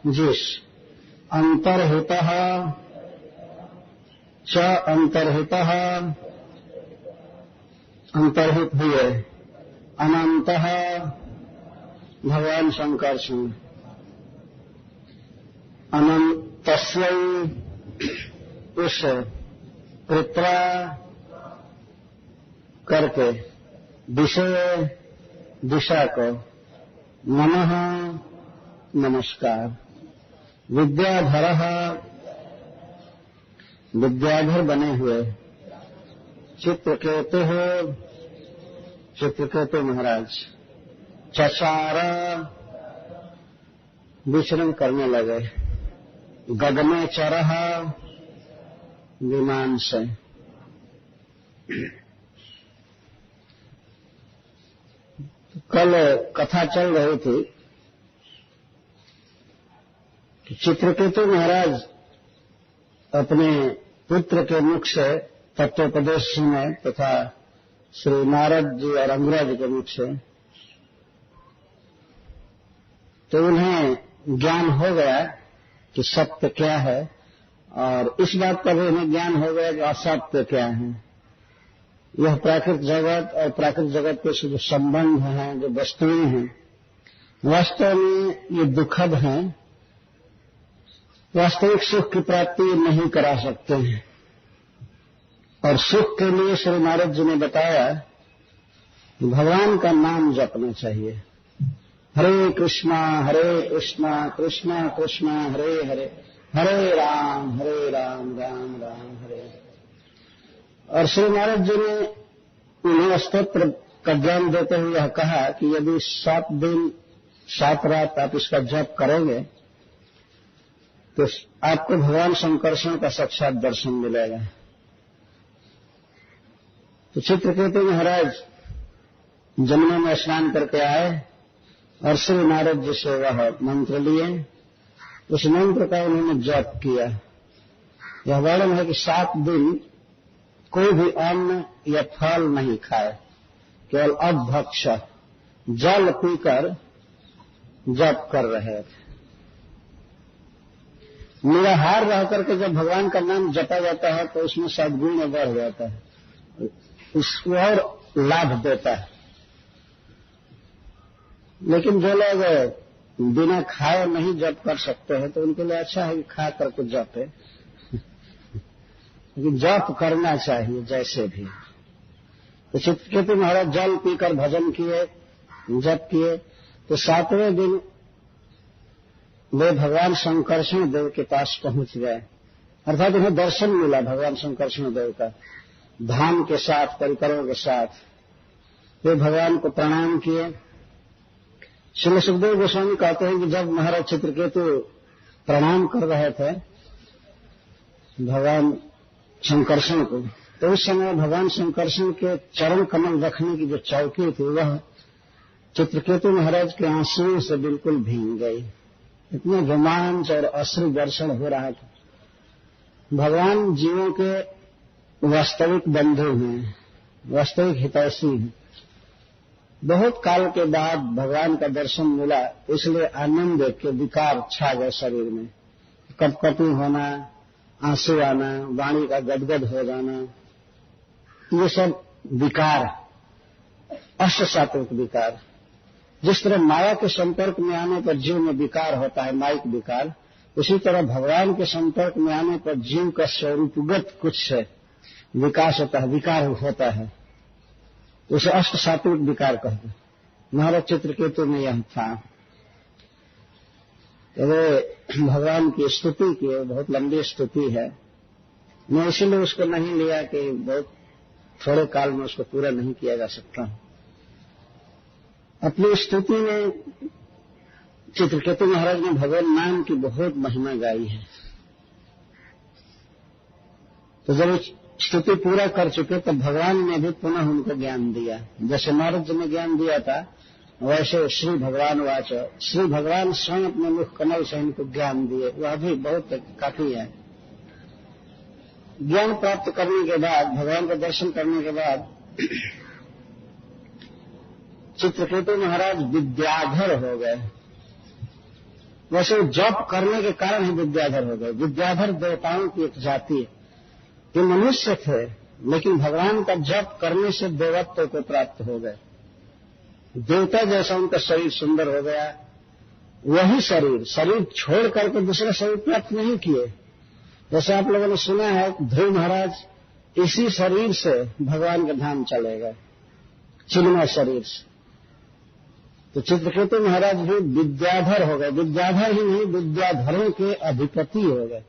A: जिस, अंतर्हितः च अंतर्हितः अंतर्हित हुए, अनंतः भगवान शंकर सिंह, अनंत तस्यै उस कृपा करके विषय दिशा को नमः नमस्कार। विद्याधर विद्याधर बने हुए चित्रकेतु महाराज चचार विचरण करने लगे। गगने चरह विमान से। कल कथा चल रही थी कि चित्रकेतु महाराज अपने पुत्र के मुख से तत्वोपदेश सुने तथा श्री नारद जी और अंगराज के मुख से, तो उन्हें ज्ञान हो गया कि सत्य क्या है, और इस बात का भी उन्हें ज्ञान हो गया कि असत्य क्या है। यह प्राकृतिक जगत और प्राकृतिक जगत के जो संबंध हैं, जो वस्तुएं हैं, वास्तव में ये दुखद हैं, वास्तविक सुख की प्राप्ति नहीं करा सकते हैं। और सुख के लिए श्री नारद जी ने बताया कि भगवान का नाम जपना चाहिए। हरे कृष्णा कृष्णा कृष्णा हरे हरे, हरे राम राम राम हरे। और श्री नारद जी ने उन्हें स्तोत्र का ज्ञान देते हुए यह कहा कि यदि 7 दिन 7 रात आप इसका जप करेंगे तो आपको भगवान शंकरषण का साक्षात दर्शन मिलेगा। तो चित्रकेतु महाराज जमुना में स्नान करके आए और श्री नारद जी से वह मंत्र लिए। उस मंत्र का उन्होंने जप किया। यह वर्णन है कि 7 दिन कोई भी अन्न या फल नहीं खाए, केवल अभक्ष जल पीकर जप कर रहे थे। निराहार रह करके जब भगवान का नाम जपा जाता है तो उसमें सद्गुण बढ़ जाता है, उसको और लाभ देता है। लेकिन जो लोग बिना खाए नहीं जप कर सकते हैं तो उनके लिए अच्छा है कि खा करके जपे, लेकिन जप करना चाहिए जैसे भी। तो चित्रकेतु महाराज जल पीकर भजन किए, जप किए। तो 7वें दिन वे भगवान शंकरषण देव के पास पहुंच गए, अर्थात उन्हें दर्शन मिला भगवान शंकरषण देव का धाम के साथ, परिकरों के साथ। वे भगवान को प्रणाम किए। श्री सुखदेव गोस्वामी कहते हैं कि जब महाराज चित्रकेतु प्रणाम कर रहे थे भगवान शंकरषण को, तो उस समय भगवान शंकरषण के चरण कमल रखने की जो चौकी थी वह चित्रकेतु महाराज के आंसुओं से बिल्कुल भीग गई। इतने रोमांच और अश्रु वर्षण हो रहा था। भगवान जीवों के वास्तविक बंधु हैं, वास्तविक हितैषी हैं। बहुत काल के बाद भगवान का दर्शन मिला, इसलिए आनंद के विकार छा गए शरीर में। कपकपी होना, आंसू आना, वाणी का गदगद हो जाना, ये सब विकार, अष्टसात्विक विकार। जिस तरह माया के संपर्क में आने पर जीव में विकार होता है, माइक विकार, उसी तरह भगवान के संपर्क में आने पर जीव का स्वरूपगत कुछ विकास होता है, विकार होता है। उसे अष्ट सात्विक विकार कहते हैं। महाराज चित्रकेतु में यह था। वे भगवान की स्तुति की, बहुत लंबी स्तुति है। मैं इसीलिए उसको नहीं लिया कि बहुत थोड़े काल में उसको पूरा नहीं किया जा सकता। अपनी स्तुति में चित्रकेतु महाराज ने भगवान नाम की बहुत महिमा गाई है। तो जब स्तुति पूरा कर चुके तो भगवान ने भी पुनः उनको ज्ञान दिया। जैसे नारद जी ने ज्ञान दिया था, वैसे श्री भगवान वाचो, श्री भगवान स्वयं अपने मुख कमल से इनको ज्ञान दिए। वह भी बहुत काफी है। ज्ञान प्राप्त करने के बाद, भगवान का दर्शन करने के बाद चित्रकेतु महाराज विद्याधर हो गए। वैसे जप करने के कारण ही विद्याधर हो गए। विद्याधर देवताओं की एक जाति है। ये मनुष्य थे, लेकिन भगवान का जप करने से देवत्व को प्राप्त हो गए। देवता जैसा उनका शरीर सुंदर हो गया। वही शरीर छोड़ करके दूसरा शरीर प्राप्त नहीं किए। जैसे आप लोगों ने सुना है ध्रुव महाराज इसी शरीर से भगवान के धाम चले गए, चिन्मय शरीर से। तो चित्रकेतु महाराज भी विद्याधर हो गए। विद्याधर ही नहीं, विद्याधरों के अधिपति हो गए।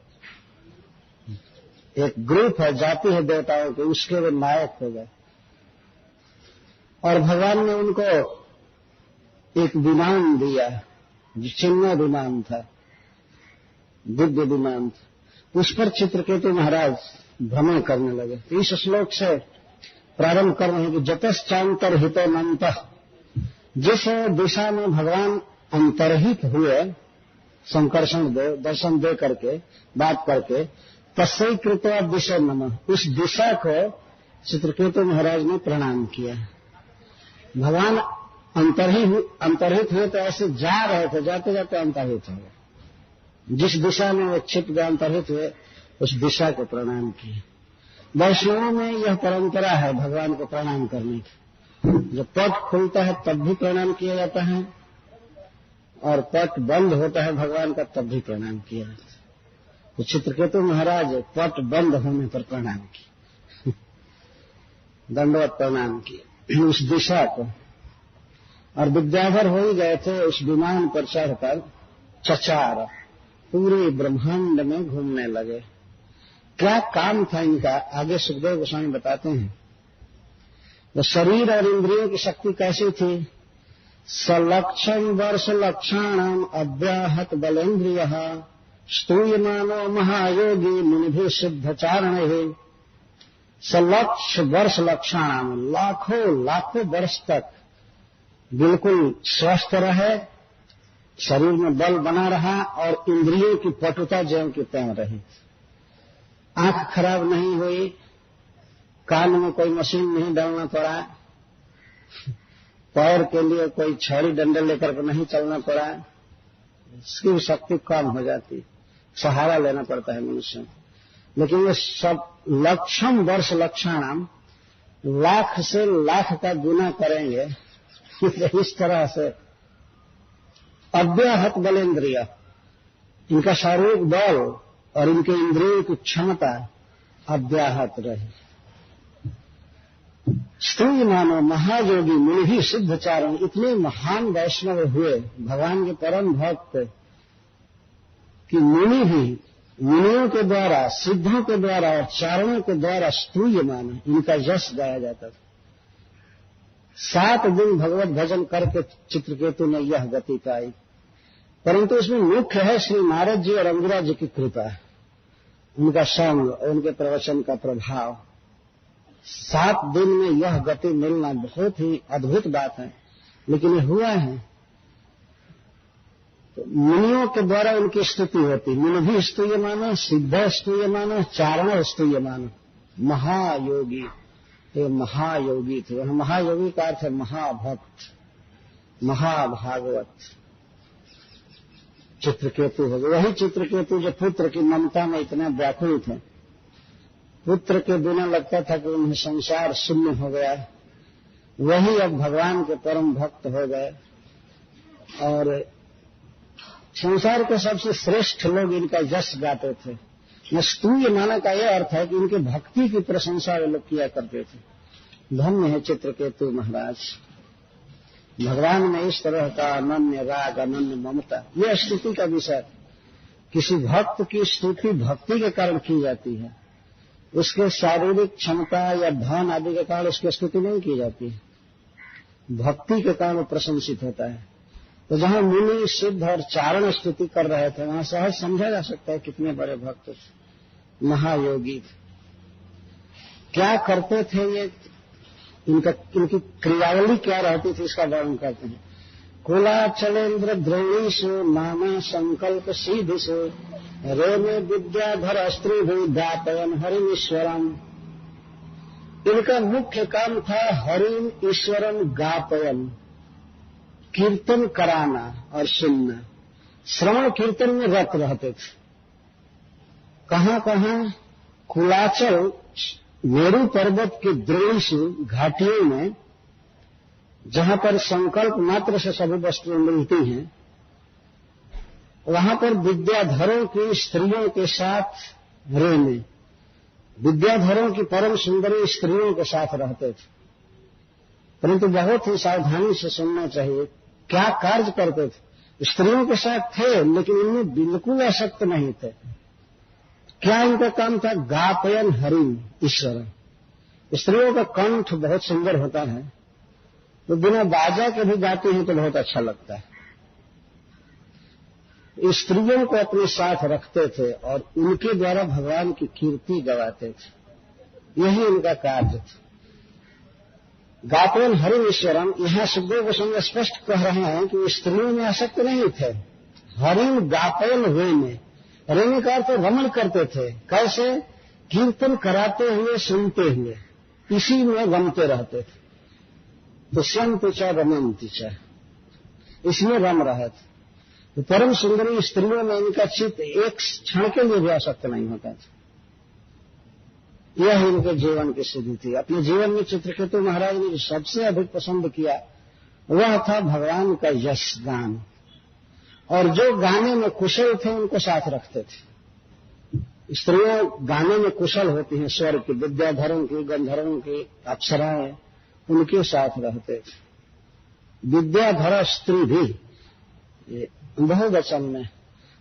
A: एक ग्रुप है, जाति है देवताओं के, उसके वे नायक हो गए। और भगवान ने उनको एक विमान दिया, जो चिन्मय विमान था, दिव्य विमान था। उस पर चित्रकेतु महाराज भ्रमण करने लगे। तो इस श्लोक से प्रारंभ कर रहे हैं कि जतश्चांतर हितोनंतः, जिस दिशा में भगवान अंतर्हित हुए, संकर्षण दर्शन दे करके, बात करके, तस्यै कृत्वा दिशा नमः, उस दिशा को चित्रकेतु महाराज ने प्रणाम किया। भगवान अंतर्हित हुए तो ऐसे जा रहे थे, जाते जाते अंतर्हित हो गए। जिस दिशा में वो छिप गए, अंतर्हित हुए, उस दिशा को प्रणाम किए। वैष्णवों में यह परंपरा है भगवान को प्रणाम करने की। जब पट खुलता है तब भी प्रणाम किया जाता है, और पट बंद होता है भगवान का तब भी प्रणाम किया जाता है। तो चित्रकेतु महाराज पट बंद होने पर प्रणाम किए, दंडवत प्रणाम किए उस दिशा को। और विद्याधर हो ही गए थे, उस विमान पर चढ़कर चचार पूरे ब्रह्मांड में घूमने लगे। क्या काम था इनका, आगे सुखदेव गोस्वामी बताते हैं। तो शरीर और इंद्रियों की शक्ति कैसी थी? सलक्षण वर्ष लक्षाणाम अव्याहत बलेन्द्रिय स्तूयमानो महायोगी मुनिभि सिद्धचारण। सलक्ष वर्ष लक्षाणाम, लाखों वर्ष तक बिल्कुल स्वस्थ रहे, शरीर में बल बना रहा, और इंद्रियों की पटुता ज्यों की त्यों रही। आंख खराब नहीं हुई, कान में कोई मशीन नहीं डालना पड़ा, पैर के लिए कोई छड़ी डंडे लेकर नहीं चलना पड़ा, इसकी शक्ति कम हो जाती, सहारा लेना पड़ता है मनुष्य। लेकिन ये सब लक्षम वर्ष लक्षाणाम, लाख से लाख का गुना करेंगे इस तरह से। अव्याहत बलेन्द्रिय, इनका शारीरिक बल और इनके इंद्रियों की क्षमता अव्याहत रही। स्त्री मानो महायोगी मुनि सिद्धचारण, इतने महान वैष्णव हुए, भगवान के परम भक्त, कि मुनि भी, मुनियों के द्वारा, सिद्धों के द्वारा और चारणों के द्वारा स्तूयमान, इनका यश गाया जाता था। 7 दिन भगवत भजन करके चित्रकेतु ने यह गति पाई। परंतु इसमें मुख्य है श्री नारद जी और अंगिरा जी की कृपा, उनका संग, उनके प्रवचन का प्रभाव। 7 दिन में यह गति मिलना बहुत ही अद्भुत बात है, लेकिन ये हुआ है। तो मुनियों के द्वारा उनकी स्तुति होती, मुनि भी स्तूयमान, सिद्ध स्तूयमान, चारण स्तूयमान। महायोगी, ये महायोगी थे। महायोगी का अर्थ है महाभक्त, महाभागवत। चित्रकेतु हो गए, वही चित्रकेतु जो पुत्र की ममता में इतना व्याकुल थे। पुत्र के बिना लगता था कि उन्हें संसार शून्य हो गया, वही अब भगवान के परम भक्त हो गए। और संसार के सबसे श्रेष्ठ लोग इनका यश गाते थे। स्तूय माना का यह अर्थ है कि इनके भक्ति की प्रशंसा वे लोग किया करते थे। धन्य है चित्रकेतु महाराज, भगवान में इस तरह का अनन्य राग, अनन्य ममता। यह स्तुति का विषय। किसी भक्त की स्तुति भक्ति के कारण की जाती है, उसके शारीरिक क्षमता या धन आदि के कारण उसकी स्तुति नहीं की जाती है, भक्ति के कारण प्रशंसित होता है। तो जहां मुनि, सिद्ध और चारण स्तुति कर रहे थे, वहां सहज समझा जा सकता है कितने बड़े भक्त थे, महायोगी थे। क्या करते थे ये, इनकी क्रियावली क्या रहती थी, इसका वर्णन करते हैं। कुलाचलेन्द्र द्रोणीषु नाना संकल्प सीधिषु रेमे विद्याधर स्त्रीभि दापयन हरिम ईश्वरम। इनका मुख्य काम था हरिम ईश्वरम गापयन, कीर्तन कराना और सुनना। श्रवण कीर्तन में रत रहते थे। कहां कहां? कुलाचल, मेरु पर्वत के द्रोणीषु, घाटियों में, जहां पर संकल्प मात्र से सभी वस्तुएं मिलती हैं, वहां पर विद्याधरों की स्त्रियों के साथ रेमे, विद्याधरों की परम सुंदरी स्त्रियों के साथ रहते थे, परंतु बहुत ही सावधानी से सुनना चाहिए क्या कार्य करते थे। स्त्रियों के साथ थे लेकिन इनमें बिल्कुल आसक्त नहीं थे। क्या इनका काम था? गापयन हरिम ईश्वर। स्त्रियों का कंठ बहुत सुंदर होता है, तो बिना बाजा के भी गाते हैं तो बहुत अच्छा लगता है। स्त्रियों को अपने साथ रखते थे और उनके द्वारा भगवान की कीर्ति गवाते थे। यही इनका कार्य था। गापयन हरिम ईश्वरम, यहां सुखदेव गोस्वामी स्पष्ट कह रहे हैं कि स्त्रियों में आसक्त नहीं थे। हरिम गापयन हुए में, रेने का अर्थ रमण करते थे। कैसे? कीर्तन कराते हुए, सुनते हुए, इसी में रमते रहते थे। तो संत च रमंती च, इसमें रम रहे थे। तो परम सुंदरी स्त्रियों में इनका चित्त एक क्षण के लिए भी आसक्त नहीं होता था। यह इनके जीवन की सिद्धि थी। अपने जीवन में चित्रकेतु महाराज ने जो सबसे अधिक पसंद किया वह था भगवान का यश गान, और जो गाने में कुशल थे उनको साथ रखते थे। स्त्रियां गाने में कुशल होती हैं, स्वर की, विद्याधरों की, गंधर्वों की, अप्सराएं, उनके साथ रहते थे। विद्याधर स्त्री भी बहुवचन में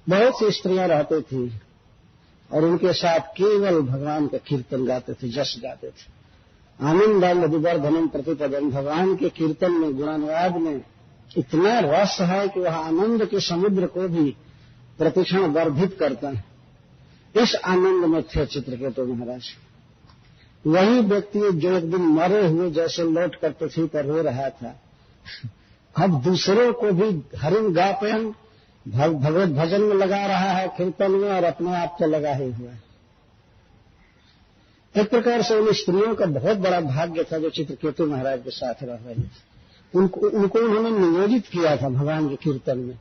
A: बहुत सी स्त्रियां रहती थी और उनके साथ केवल भगवान का कीर्तन गाते थे, जस गाते थे। आनंद विवर्धनम प्रतिपदम, भगवान के कीर्तन में, गुणानुवाद में इतना रस है कि वह आनंद के समुद्र को भी प्रतिक्षण वर्धित करता है। इस आनंद में थे चित्रकेतु महाराज। वही व्यक्ति जो एक दिन मरे हुए जैसे लौट कर पृथ्वी पर रो रहा था, अब दूसरों को भी हरिम गापयन भगवत भजन में लगा रहा है, कीर्तन में, और अपने आप तो लगा ही हुआ है। एक प्रकार से उन स्त्रियों का बहुत बड़ा भाग्य था जो चित्रकेतु महाराज के साथ रह रही थी। उनको उन्होंने नियोजित किया था भगवान के कीर्तन में।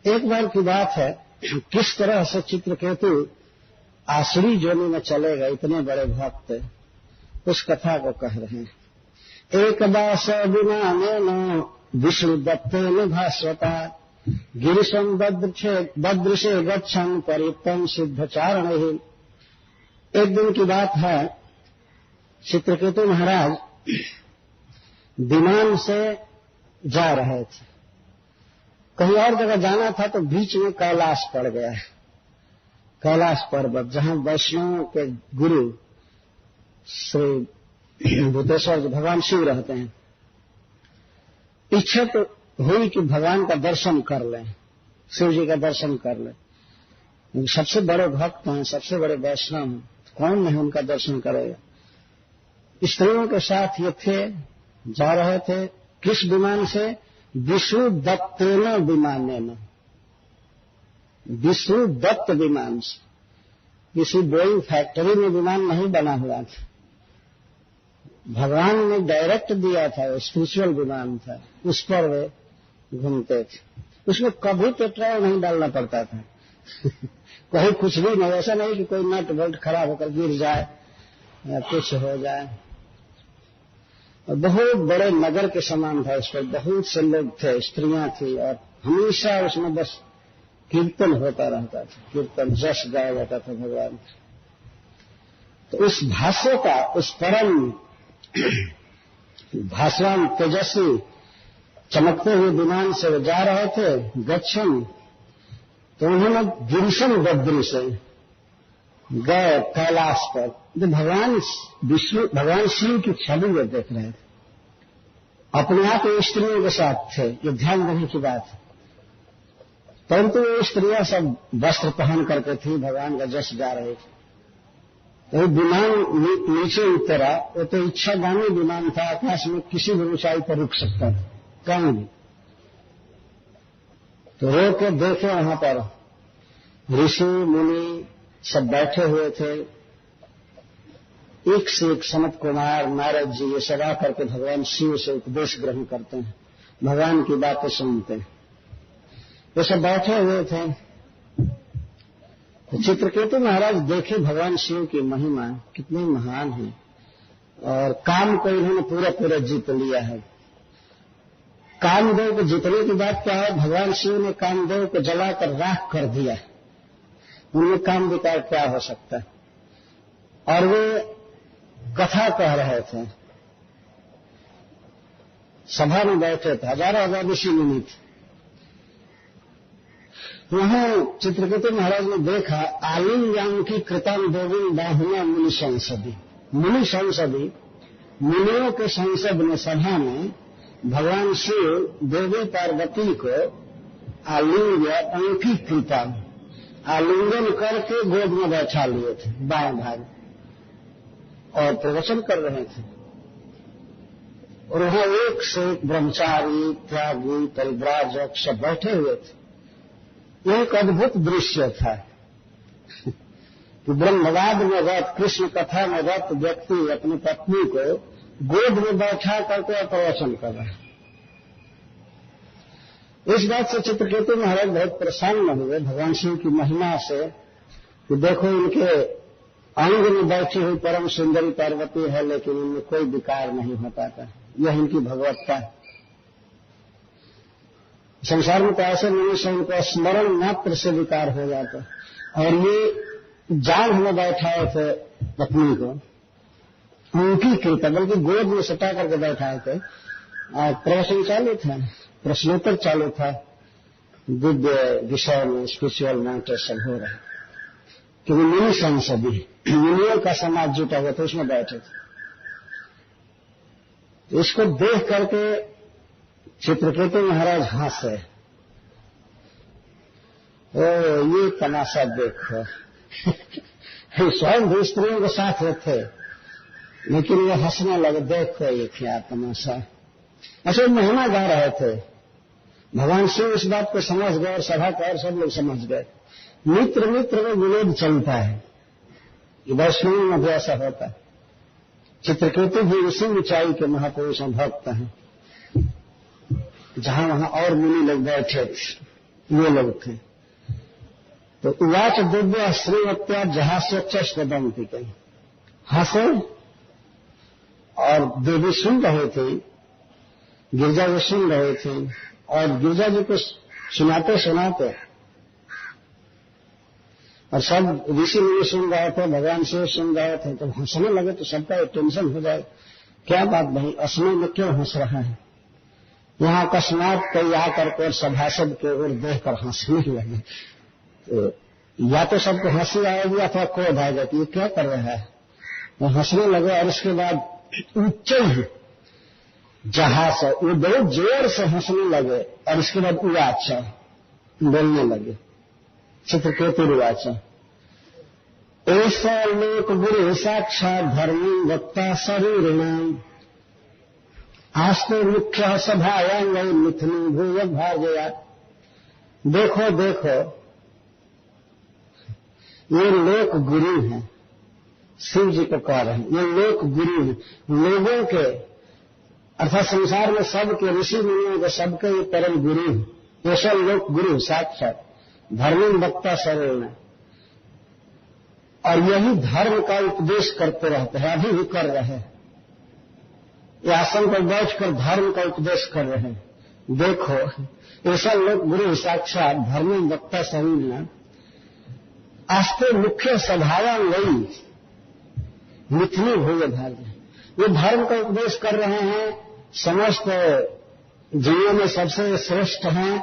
A: एक बार की बात है, किस तरह से चित्रकेतु आसुरी जोनी में चले गए, इतने बड़े भक्त, उस कथा को कह रहे हैं। एक दास विमानेन विष्णु दत्तेन भास्वता गिरिशं बद्रशे गच्छन् परितं सिद्धचारणैः। एक दिन की बात है, चित्रकेतु महाराज विमान से जा रहे थे, कहीं और जगह जाना था, तो बीच में कैलाश पड़ गया है। कैलाश पर्वत, जहां वैष्णव के गुरु श्री भूतेश्वर जी भगवान शिव रहते हैं। इच्छा तो हुई कि भगवान का दर्शन कर लें, शिव जी का दर्शन कर लें। सबसे बड़े भक्त हैं, सबसे बड़े वैष्णव हैं, कौन नहीं उनका दर्शन करेगा। स्त्रियों के साथ ये थे, जा रहे थे। किस विमान से? विष्णु दत्तेन विमानेन, विष्णु दत्त विमान से। किसी बोइंग फैक्ट्री में विमान नहीं बना हुआ था, भगवान ने डायरेक्ट दिया था, वो स्पिरिचुअल विमान था, उस पर वे घूमते थे। उसमें कभी पेट्रोल नहीं डालना पड़ता था कहीं कुछ भी नहीं, ऐसा नहीं कि कोई नट बोल्ट खराब होकर गिर जाए या कुछ हो जाए। और बहुत बड़े नगर के समान था, उस पर बहुत से लोग थे, स्त्रियां थी, और हमेशा उसमें बस कीर्तन होता रहता था, कीर्तन जश गाया जाता था भगवान। तो उस भाष्य का, उस परम भास्वान तेजस्वी चमकते हुए विमान से वो जा रहे थे गच्छन, तो उन्होंने गिरिशन बद्री से गए कैलाश पर। तो भगवान विष्णु, भगवान शिव की छवि वे देख रहे थे, अपने आप स्त्रियों के साथ थे। ये ध्यान देने की बात है। परंतु वो स्त्रियां सब वस्त्र पहन करके थी, भगवान का जश गा रहे थे। तो विमान नीचे उतरा, वो तो इच्छागामी विमान था, आकाश में किसी भी ऊंचाई पर रुक सकता था, कहीं भी। तो रोक के देखे, वहां पर ऋषि मुनि सब बैठे हुए थे, एक से एक सनत कुमार, नारद जी, ये सब आकर के भगवान शिव से उपदेश ग्रहण करते हैं, भगवान की बातें सुनते हैं। ये सब बैठे हुए थे। तो चित्रकेतु महाराज देखे भगवान शिव की महिमा कितनी महान है, और काम को इन्होंने पूरा पूरा जीत लिया है। कामदेव को जीतने की बात क्या है? भगवान शिव ने कामदेव को जलाकर राख कर दिया। उनमें काम विकार क्या हो सकता है। और वे कथा कह रहे थे, सभा में बैठे थे, हजारों हजार ऋषि मुनि थे। वहां चित्रकेतु महाराज ने देखा आलिंगाम की कृतम देवी बाहुना मुनि संसदी। मुनि संसदी, मुनियों के संसद में, सभा में भगवान शिव देवी पार्वती को आलिंग अंकीकृता, आलिंगन करके गोद में बैठा लिए थे बाएं भाग, और प्रवचन कर रहे थे। और वहां एक से एक ब्रह्मचारी, त्यागी, परिव्राजक सब बैठे हुए थे। यह एक अद्भुत दृश्य था कि ब्रह्मवाद में रत, कृष्ण कथा में रत व्यक्ति अपनी पत्नी को गोद में बैठा करके प्रवचन कर रहा है। इस बात से चित्रकेतु महाराज बहुत प्रसन्न हुए भगवान शिव की महिमा से कि देखो, इनके अंग में बैठी हुई परम सुंदरी पार्वती है, लेकिन इनमें कोई विकार नहीं हो पाता। यह इनकी भगवत्ता है। संसार में तो ऐसे मनुष्य उनको स्मरण मात्र से विकार हो जाता है। और ये जांघ में बैठाए थे पत्नी को, उनकी कृपा, बल्कि गोद में सटा करके बैठाए थे। प्रवचन चालू था, प्रश्नोत्तर चालू था, दिव्य विषय में, स्पिरिचुअल मैटर सब हो रहा है। क्योंकि मुनि संसदी, मुनियों का समाज जुटा हुआ था, उसमें बैठे थे। इसको देख करके चित्रकेतु महाराज हंसे। ओ, ये तमाशा देखो। स्वयं भी स्त्रियों के साथ थे, लेकिन वो हंसने लगे, देखो ये क्या तमाशा। ऐसे महिमा गा रहे थे। भगवान शिव इस बात को समझ गए और सभा का और सब लोग समझ गए। मित्र मित्र में विरोध चलता है, ये वैष्णव में भी ऐसा होता है। चित्रकेतु भी उसी ऊंचाई के महापुरुष भक्त हैं, जहां वहां और मुनि लोग बैठे थे, ये लोग थे। तो उवाच दिव्य श्रीवत्या जहां स्वच्छ वदंती कही, हंसे। और देवी सुन रहे थे, गिरजा जी सुन रहे थे, और गिरजा जी को सुनाते सुनाते और सब ऋषि मुनि सुन रहे थे, भगवान शिव सुन रहे थे। तो हंसने लगे तो सबका टेंशन हो जाए, क्या बात भाई, असमय में क्यों हंस रहा है। यहां अकस्मात कोई आकर के सभासद के ओर देखकर हंसने लगे। तो या तो सबको हंसी आएगी अथवा क्रोध आएगा कि ये क्या कर रहा है। वो हंसने लगे और उसके बाद उच्च जहाज वो बहुत जोर से हंसने लगे और उसके बाद उवाच बोलने लगे। चित्रकेतु उवाच ऐसा लोक गुरु साक्षात धर्मी वक्ता शरीरिणाम आस्ते मुख्य सभायां गई मिथुनी भूय भागया। देखो देखो, ये लोक गुरु हैं, शिव जी को कह रहे हैं, ये लोक गुरु हैं, लोगों के अर्थात संसार में सबके, ऋषि मुनियों के सबके ये परम गुरु हैं। ऐसा लोक गुरु साक्षात धर्मी वक्ता शरीर, और यही धर्म का उपदेश करते रहते हैं, अभी भी कर रहे हैं। ये आसन पर बैठकर धर्म का उपदेश कर रहे हैं। देखो ऐसा लोग गुरु साक्षात धर्मी वक्ता शरीर ने आस्ते मुख्य सभाया गई मिथुनी भूय भाग्य। ये धर्म का उपदेश कर रहे हैं, समस्त जीवों में सबसे श्रेष्ठ हैं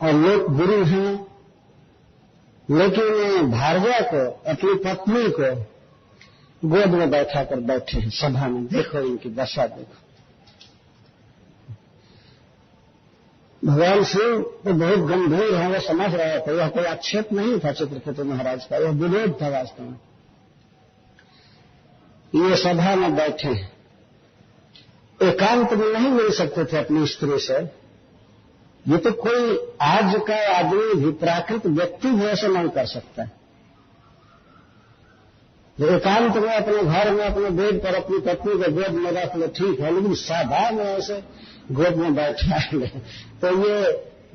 A: और लोक गुरु हैं। लेकिन भार्या को, अपनी पत्नी को गोद में बैठा कर बैठे हैं सभा में। देखो इनकी दशा देखो। भगवान शिव तो बहुत गंभीर है, वो समझ रहे थे। यह कोई आक्षेप नहीं था चित्रकेतु महाराज का, यह विरोध था वास्तव में। ये सभा में बैठे हैं, एकांत में नहीं मिल सकते थे अपनी स्त्री से। ये तो कोई आज का आदमी भी, प्राकृत व्यक्ति भी ऐसे नहीं कर सकता। एकांत में अपने घर में अपने बेड पर अपनी पत्नी को गोद में रख लो, ठीक है, लेकिन सभा में ऐसे गोद में बैठा ले तो ये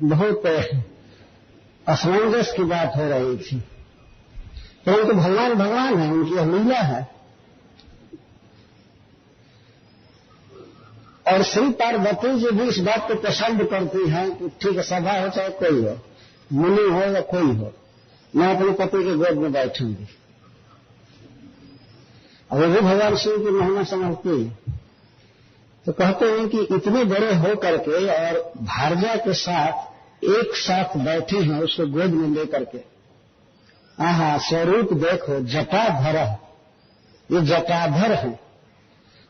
A: बहुत असमंजस की बात हो रही थी। परंतु भगवान भगवान है, उनकी यह लीला है। और श्री पार्वती जी भी इस बात को पसंद करती हैं कि ठीक है, सभा हो चाहे कोई हो, मुनि हो या कोई हो, मैं अपने पति के गोद में बैठूंगी। और वो भी भगवान शिव की महिमा समझती है। तो कहते हैं कि इतने बड़े हो करके और भारजा के साथ एक साथ बैठे हैं उसको गोद में लेकर के। आहा, स्वरूप देखो, जटाधर, ये जटाधर है।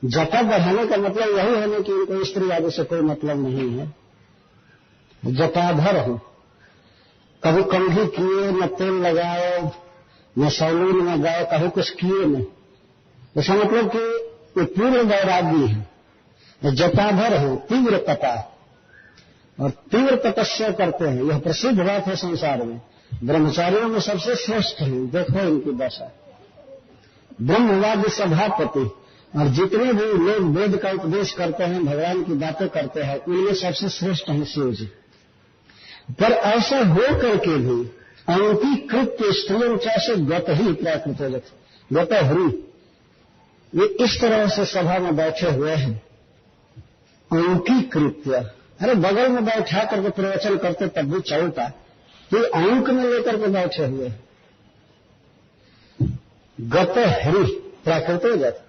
A: जटा बढ़ाने का मतलब यही है ना कि इनको स्त्री आदि से कोई मतलब नहीं है। जटाधर है, कभी कंघी किए, न तेल लगाए, न सैलून में गए, कभी कुछ किए नहीं। इसका मतलब कि ये पूर्ण वैरागी है, जटाधर है, तीव्र तपा और तीव्र तपस्या करते हैं। यह प्रसिद्ध बात है संसार में। ब्रह्मचारियों में सबसे श्रेष्ठ है, देखो इनकी दशा। ब्रह्मवादी सभापति, और जितने भी लोग वेद का उपदेश करते हैं, भगवान की बातें करते हैं, उनमें सबसे श्रेष्ठ है शिव जी। पर ऐसा हो करके भी अंकीकृत स्त्रियों कैसे गत ही प्राकृत गत हरी, ये इस तरह से सभा में बैठे हुए हैं। अंकीकृत्य, अरे बगल में बैठा करके प्रवचन करते तब भी चलता, ये अंक में लेकर के बैठे हुए हैं। गत हरि प्राकृत गत,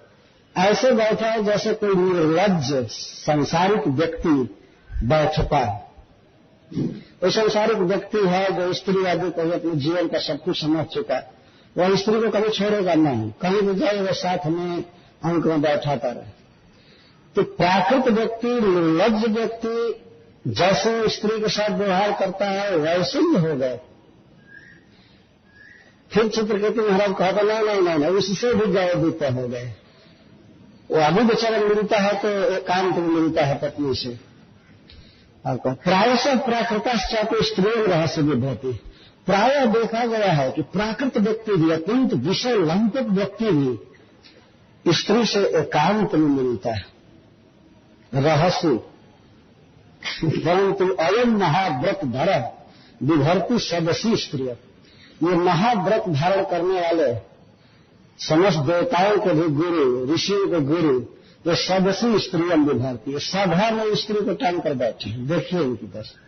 A: ऐसे बैठा है जैसे कोई निर्लज्ज सांसारिक व्यक्ति बैठता है। कोई सांसारिक व्यक्ति है जो स्त्री आदि को अपने जीवन का सब कुछ समझ चुका है, वह स्त्री को कभी छोड़ेगा नहीं, कहीं भी जाए वह साथ में अंक में बैठाता रहे। तो प्राकृत व्यक्ति, निर्लज्ज व्यक्ति जैसे स्त्री के साथ व्यवहार करता है वैसे ही हो गए। फिर चित्रकेतु महाराज कहता नहीं, उससे भी गए दूते हो गए। वो अभी बेचारा मिलता है तो एकांत में मिलता है पत्नी से। प्रायश प्राकृताश्चात स्त्रियों रहस्य विभूति, प्राय देखा गया है कि प्राकृत व्यक्ति भी, अत्यंत विषय लंपित व्यक्ति भी स्त्री से एकांत में मिलता है रहस्य। परंतु अयम महाव्रत धर विभर्ति सदसी स्त्रिय, ये महाव्रत धारण करने वाले समस्त देवताओं के भी गुरु, ऋषियों के गुरु, ये सदसी स्त्रियों विभर्ति, सभा में स्त्री को टांग कर बैठे हैं। देखिए इनकी दशा।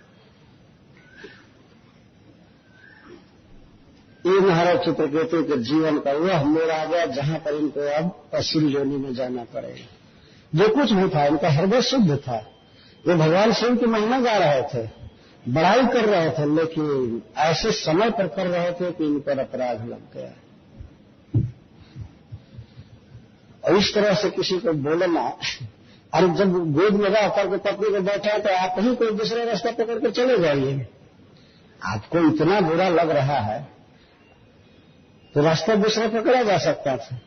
A: ये महाराज चित्रकेतु के जीवन का वह मोड़ आ गया जहां पर इनको अब असुर योनि में जाना पड़ेगा। जो कुछ भी था, इनका हृदय शुद्ध था। ये भगवान शिव की महिमा गा रहे थे, बड़ाई कर रहे थे, लेकिन ऐसे समय पर कर रहे थे कि इन पर अपराध लग गया। और इस तरह से किसी को बोलना, और जब गोद में रह करके पत्नी को बैठा तो आप ही कोई दूसरा रास्ता पकड़ कर चले जाइए। आपको इतना बुरा लग रहा है तो रास्ता दूसरा पकड़ा जा सकता था।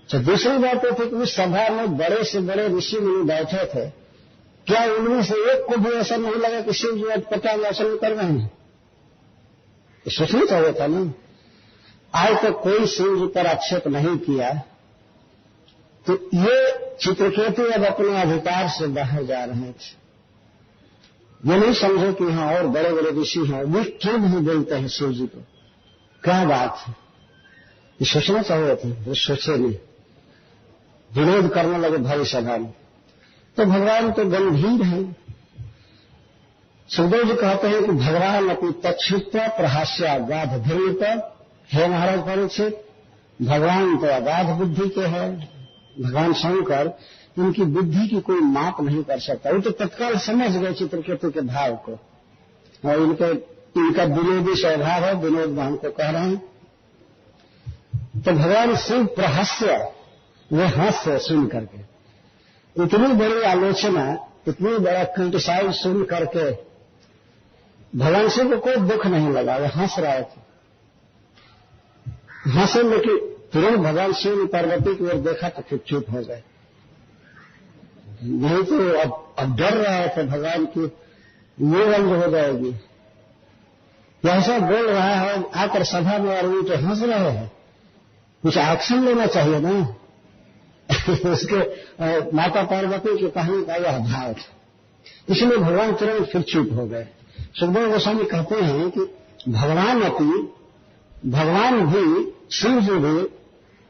A: तो दूसरी बात तो थी कि उस सभा में बड़े से बड़े ऋषि मुनि बैठे थे, क्या उनमें से एक को भी ऐसा नहीं लगा कि शिव जी पता असल कर रहे हैं? सोचना चाहिए था ना। आज तक कोई शिव जी पर आक्षेप नहीं किया, तो ये चित्रकेतु अब अपने अधिकार से बाहर जा रहे थे। ये नहीं समझे कि हाँ और बड़े बड़े ऋषि हैं, वे क्यों नहीं बोलते हैं शिव जी को, क्या बात है? ये सोचना चाहिए थे, वो सोचे नहीं, विरोध करने लगे भरी सभा में। तो भगवान तो गंभीर है। सुखदेव जी कहते हैं कि भगवान अपनी तच्छुत्व प्रहास्या गाध धीरत, हे महाराज परीक्षित, भगवान तो अगाध बुद्धि के हैं। भगवान शंकर इनकी बुद्धि की कोई माप नहीं कर सकता। वो तो तत्काल समझ गए चित्रकेतु के भाव को, और इनका विनोदी स्वभाव है, विनोद भाव को कह रहे हैं। तो भगवान शिव प्रहास्य, वे हास्य सुन करके, इतनी बड़ी आलोचना, इतनी बड़ा क्रिटिसाइज सुन करके भगवान शिव को कोई दुख नहीं लगा, वे हंस रहे थे। हंसे, लेकिन तुरंत भगवान शिव ने पार्वती की ओर देखा तो फिर चुप हो गए। नहीं तो अब डर रहे थे भगवान की ये बंद हो जाएगी। ऐसा बोल रहा है आकर सभा में, और वो तो हंस रहे हैं, कुछ एक्शन लेना चाहिए ना। उसके माता पार्वती के कहने का यह भाव था, इसलिए भगवान तुरंत फिर चुप हो गए। सुखदेव गोस्वामी कहते हैं कि भगवान भी, शिव जी भी,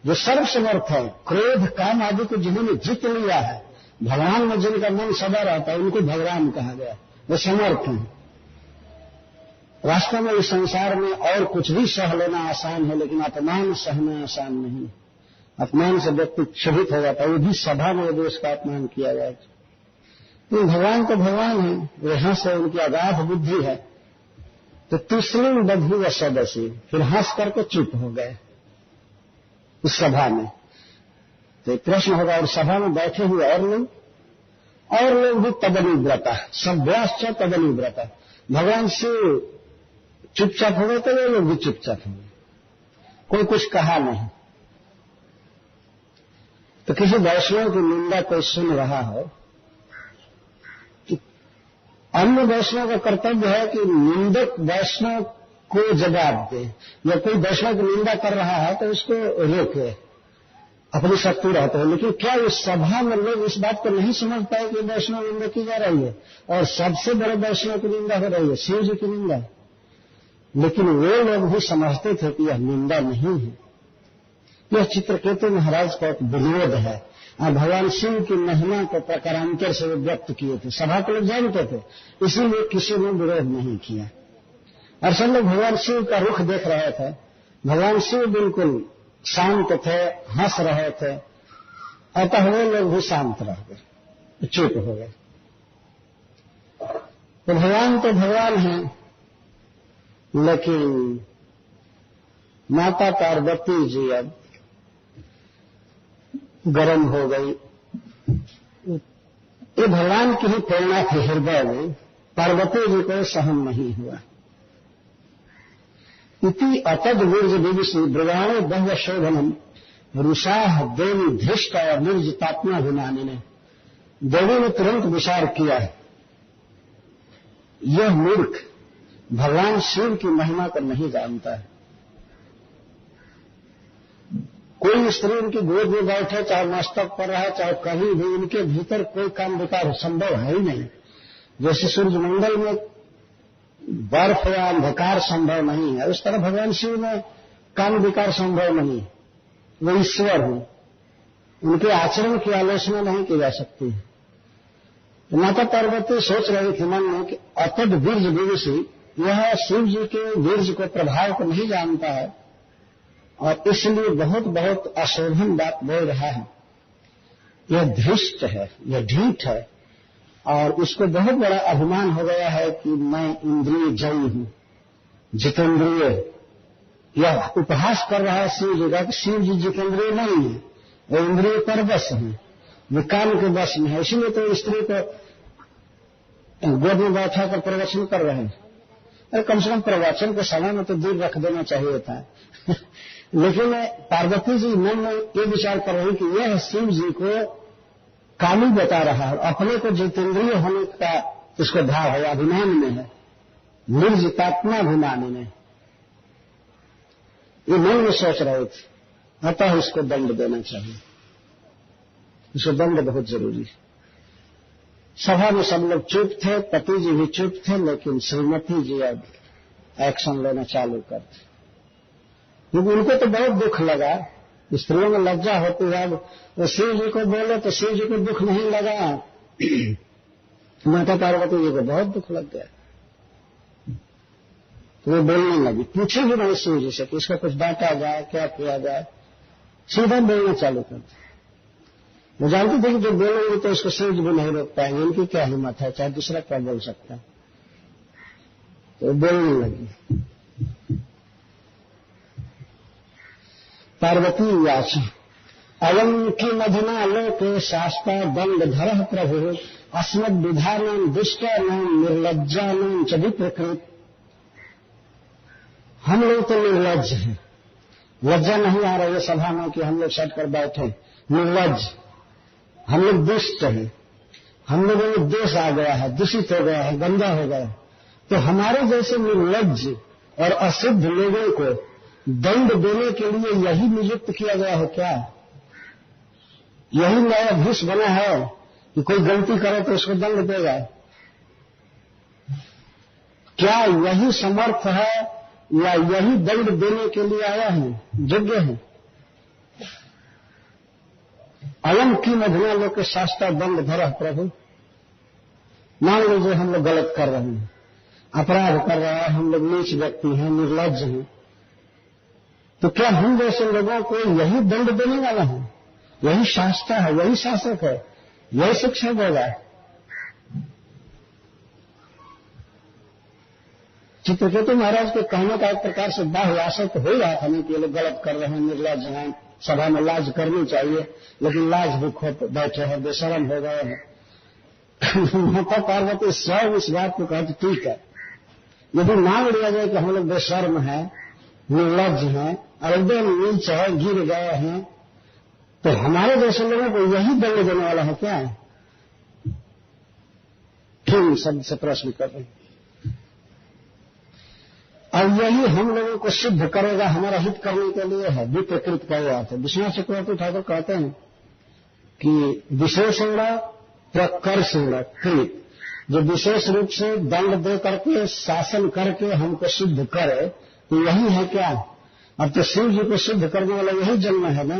A: जो सर्वसमर्थ है, क्रोध काम आदि को जिन्होंने जीत लिया है, भगवान में जिनका मन सदा रहता है, उनको भगवान कहा गया, वो समर्थ हैं। वास्तव में इस संसार में और कुछ भी सह लेना आसान है, लेकिन अपमान सहना आसान नहीं। अपमान से व्यक्ति क्षुभित हो जाता है, वो भी सभा में यदि उसका अपमान किया जाए। तो भगवान तो भगवान है, यहाँ से उनकी अगाध बुद्धि है। तो तीसरी बधी व सदस्य फिर हंस करके चुप हो गए उस सभा में। तो प्रश्न होगा, और सभा में बैठे हुए और लोग भी तदनुव्रता, सब व्यास तदनुव्रता। भगवान शिव चुपचाप हो गए, तो ये लोग भी चुपचाप हो गए, कोई कुछ कहा नहीं। तो किसी वैष्णव की निंदा कोई सुन रहा हो, अन्य वैष्णव का कर्तव्य है कि निंदक वैष्णव को जवाब दे, या कोई वैष्णव की निंदा कर रहा है तो उसको रोके, अपनी शक्ति रहते हो। लेकिन क्या इस सभा में लोग इस बात को नहीं समझ पाए कि वैष्णव निंदा की जा रही है, और सबसे बड़े वैष्णव की निंदा हो रही है, शिव जी की निंदा। लेकिन वे लोग भी समझते थे कि यह निंदा नहीं है, यह चित्रकेतु महाराज का एक विनोद है। भगवान शिव की महिमा को प्रकारांतर से व्यक्त किए थे, सभा के लोग जानते थे, इसीलिए किसी ने विरोध नहीं किया। और सब लोग भगवान शिव का रुख देख रहे थे। भगवान शिव बिल्कुल शांत थे, हंस रहे थे, अतः वे लोग भी शांत रह गए, चुप हो गए। तो भगवान हैं, लेकिन माता पार्वती जी अब गर्म हो गई। ये भगवान की ही प्रेरणा थी हृदय में, पार्वती जी को सहन नहीं हुआ। इति अतद वीर्ज विविषि ब्रवाणे बह्व शोभनम रुषाह देवी धृष्ट और निर्जितात्माभिमानी ने। देवी ने तुरंत विचार किया, यह मूर्ख भगवान शिव की महिमा को नहीं जानता है। कोई स्त्री उनकी गोद में बैठे, चाहे मस्तक पर रहे, चाहे कहीं भी, उनके भीतर कोई काम विकार संभव है ही नहीं। जैसे सूर्यमंडल में बर्फ या अंधकार संभव नहीं है, उस तरह भगवान शिव में काम विकार संभव नहीं। वो ईश्वर हैं, उनके आचरण की आलोचना नहीं की जा सकती है। तो माता पार्वती सोच रही थी मन में कि अतद वीर्ज विविषि, यह शिव जी के वीर्ज को, प्रभाव को नहीं जानता है, और इसलिए बहुत बहुत अशोभन बात बोल रहा है। यह धृष्ट है, यह ढीठ है, और उसको बहुत बड़ा अभिमान हो गया है कि मैं इंद्रिय जयी हूं, जितेंद्रिय। यह उपहास कर रहा है शिव जी का कि शिव जी जितेंद्रिय नहीं है, वो इंद्रिय पर वश है, वे काम के वश में है। इसीलिए तो स्त्री को गोद में बैठा कर प्रवचन कर रहे हैं। अरे कम से कम प्रवचन के समय में तो दूर रख देना चाहिए था। लेकिन पार्वती जी मन में ये विचार कर रही कि यह शिव जी को कामी बता रहा है, अपने को जितेंद्रिय होने का इसको भाव है, अभिमान में है, निर्जितात्माभिमान में। ये मन में सोच रहे थे, अतः इसको दंड देना चाहिए, इसको दंड बहुत जरूरी है। सभा में सब लोग चुप थे, पति जी भी चुप थे, लेकिन श्रीमती जी अब एक्शन लेना चालू कर दी, क्योंकि उनको तो बहुत दुख लगा। स्त्रियों में लज्जा होती है, वो शिव जी को बोले तो शिव जी को दुख नहीं लगा, माता पार्वती जी को बहुत दुख लग गया। तो वो बोलने लगी, पूछे भी नहीं शिव जी से कि इसको कुछ डांटा जाए, क्या किया जाए, सीधा बोलना चालू कर दिया। वो जानती थी कि जो बोलेंगे तो उसको शिव जी भी नहीं रोक पाएंगे, उनकी क्या हिम्मत है, चाहे दूसरा क्या बोल सकता है। तो बोलने लगी, पार्वती याच अयम की मधुना लोके शास्ता दंड धर प्रभु अस्मद विधान दुष्टानाम निर्लज्जानाम च विप्रकृत। हम लोग तो निर्लज्ज हैं, लज्जा नहीं आ रही है सभा में कि हम लोग सट कर बैठे, निर्लज्ज, हम लोग दुष्ट हैं, हम लोगों में दोष आ गया है, दूषित हो गया है, गंदा हो गया। तो हमारे जैसे निर्लज्ज और अशुद्ध लोगों को दंड देने के लिए यही नियुक्त किया गया है क्या? यही न्यायाधीश बना है कि कोई गलती करे तो उसको दंड देगा? क्या यही समर्थ है या यही दंड देने के लिए आया है, योग्य है? अयम की मधुना लोग के शास्त्र दंड धरह प्रभु। मान लीजिए हम लोग गलत कर रहे हैं, अपराध कर रहा है, हम लोग नीच व्यक्ति हैं, निर्लज्ज हैं, तो क्या हम जैसे लोगों को यही दंड देने वाला है? यही शास्त्र है, यही शासक है, यही शिक्षा देगा? चित्रकेतु महाराज के कहने का एक प्रकार से बाह्य आशय तो हो रहा था नहीं कि ये लोग गलत कर रहे हैं, निर्लज्ज हैं, सभा में लाज करनी चाहिए, लेकिन लाज भी खो बैठे हैं, बेशरम हो गए हैं। माता पार्वती स्वयं इस बात को कहती, ठीक है, यदि मान लिया जाए कि हम लोग बेशर्म हैं, निर्लज्ज हैं और एकदम नीच है, गिर गए हैं, तो हमारे जैसे लोगों को यही दंड देने वाला है क्या? फिर शब्द से प्रश्न कर रहे हैं। और यही हम लोगों को सिद्ध करेगा, हमारा हित करने के लिए है। विप्रकृत का यह अर्थ है। विश्वनाथ चक्रवर्ती ठाकुर कहते हैं कि विशेषण प्रकर्षण कृत, जो विशेष रूप से दंड दे करके शासन करके हमको सिद्ध करे, तो यही है क्या? अब तो शिव जी को सिद्ध करने वाला यही जन्म है ना।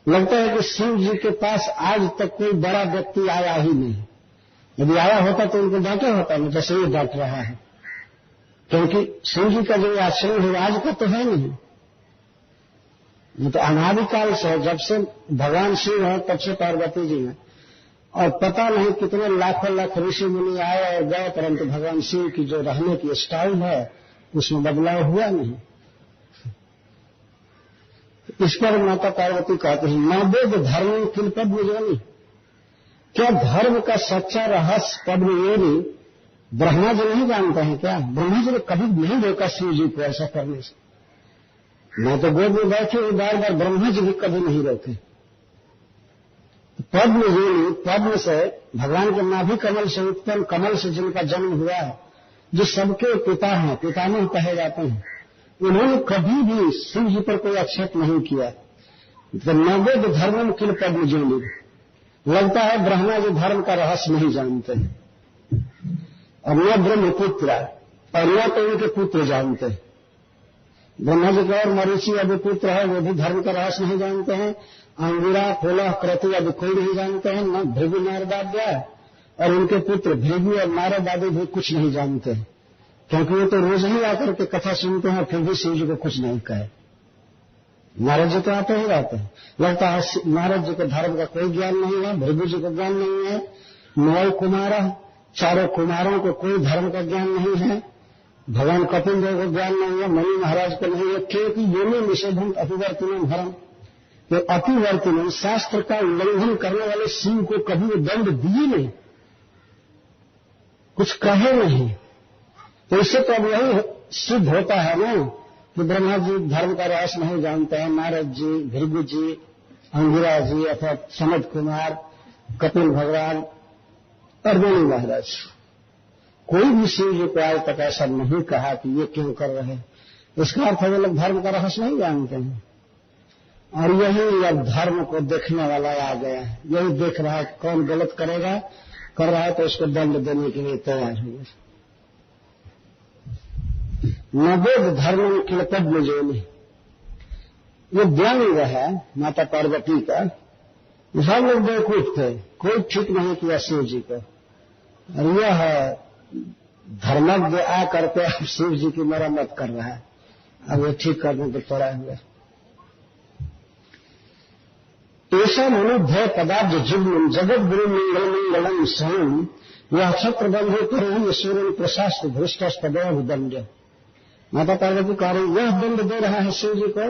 A: लगता है कि शिव जी के पास आज तक कोई बड़ा व्यक्ति आया ही नहीं। यदि आया होता तो उनको डांटा होता ना, जैसे ये डांट रहा है, क्योंकि शिव जी का जो आचरण है आज का तो है नहीं। ये तो अनादिकाल से है, जब से भगवान शिव है तब से पार्वती जी हैं, और पता नहीं कितने लाखों लाख ऋषि मुनि आए और गए, परंतु भगवान शिव की जो रहने की स्टाइल है उसमें बदलाव हुआ नहीं। इस पर माता पार्वती कहते हैं, नवेद धर्म किल पद्म योनि, क्या धर्म का सच्चा रहस्य पद्म योनि ब्रह्मा जी नहीं जानते हैं क्या? ब्रह्मा जी ने कभी नहीं रोका शिव जी को ऐसा करने से। मैं तो गोद में बैठे हूं, बार बार ब्रह्मा जी भी कभी नहीं रोके। पद्म योनि, पद्म से भगवान के नाभि कमल से उत्पन्न, कमल से जिनका जन्म हुआ है, जो सबके पिता हैं, पितामह कहे जाते हैं, उन्होंने कभी भी शिव जी पर कोई आक्षेप नहीं किया। तो नवेद धर्म किल पद्म योनि, लगता है ब्रह्मा जी धर्म का रहस्य नहीं जानते हैं, और न ब्रह्मपुत्र, और न तो उनके पुत्र जानते हैं। ब्रह्मा जी का और मरीचि अभी पुत्र है, वो भी धर्म का रहस्य नहीं जानते हैं। अंगिरा, फूला, क्रतु अभी कोई नहीं जानते हैं, न भृगु नारदाद्या, और उनके पुत्र भृगु और नारद आदि भी कुछ नहीं जानते हैं, क्योंकि वो तो रोज ही आकर के कथा सुनते हैं, फिर भी शिव जी को कुछ नहीं कहे। नारद जी तो आते ही रहते हैं। लगता है नारद जी को धर्म का कोई ज्ञान नहीं है, भृगु जी को ज्ञान नहीं है, 9 कुमार, चारों कुमारों को कोई धर्म का ज्ञान नहीं है, भगवान कपिल देव को ज्ञान नहीं है, मणि महाराज को नहीं है, क्योंकि योनि निषेधम अतिवर्तनम धर्म, तो अतिवर्तन शास्त्र का उल्लंघन करने वाले शिव को कभी वो दंड दिए नहीं, कुछ कहे नहीं। तो इससे तो अब यही सिद्ध होता है ना कि ब्रह्मा जी धर्म का रहस्य नहीं जानते हैं, नारद जी, भृगु जी, अंगिरा जी, अथवा सनत कुमार, कपिल भगवान और मणि महाराज, कोई भी शिव जी को आज तक ऐसा नहीं कहा कि ये क्यों कर रहे हैं। इसका अर्थ है वे लोग धर्म का रहस्य नहीं जानते हैं। और यही अब धर्म को देखने वाला आ गया है, यही देख रहा है कौन गलत करेगा, कर रहा है तो उसको दंड देने के लिए तैयार हुए। नवेद धर्म किल पद्म योनि, ये व्यंग है माता पार्वती का। सब लोग बेवकूफ थे, कोई ठीक नहीं किया शिव जी को, और यह धर्मज्ञ आ करके अब शिव जी की मरम्मत कर रहा है, अब ये ठीक करने को तोड़ा हुआ। ऐसा मनोभय पदार्थ जुग्म जगत गुरु मंगल मंगलम स्वयं यह छत्र बंधु करो सूर्य प्रशास्त धृष्टस्पद दंड। माता पार्वती कह रही यह दंड दे रहा है शिव जी को,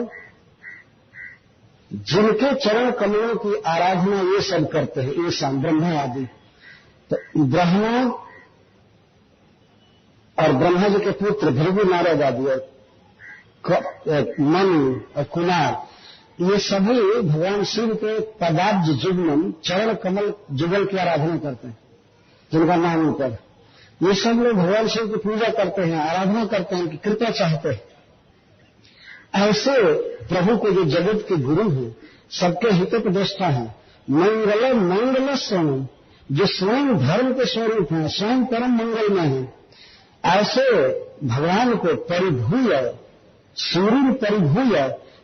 A: जिनके चरण कमलों की आराधना ये सब करते हैं, ये सब ब्रह्मा आदि। तो ब्रह्मा और ब्रह्मा जी के पुत्र भृगु नारद आदि, मनु और कुमार, ये सभी भगवान शिव के पदाब्ज जुग्म चरण कमल जुगल की आराधना करते हैं, जिनका नाम ऊपर। ये सब लोग भगवान शिव की पूजा करते हैं, आराधना करते हैं, कि कृपा चाहते हैं। ऐसे प्रभु को जो जगत के गुरु हैं, सबके हितोपदेष्टा हैं, मंगल मंगल स्वयं, जो स्वयं धर्म के स्वरूप हैं, स्वयं परम मंगल में हैं, ऐसे भगवान को परिभूय, सूर्य परिभूय,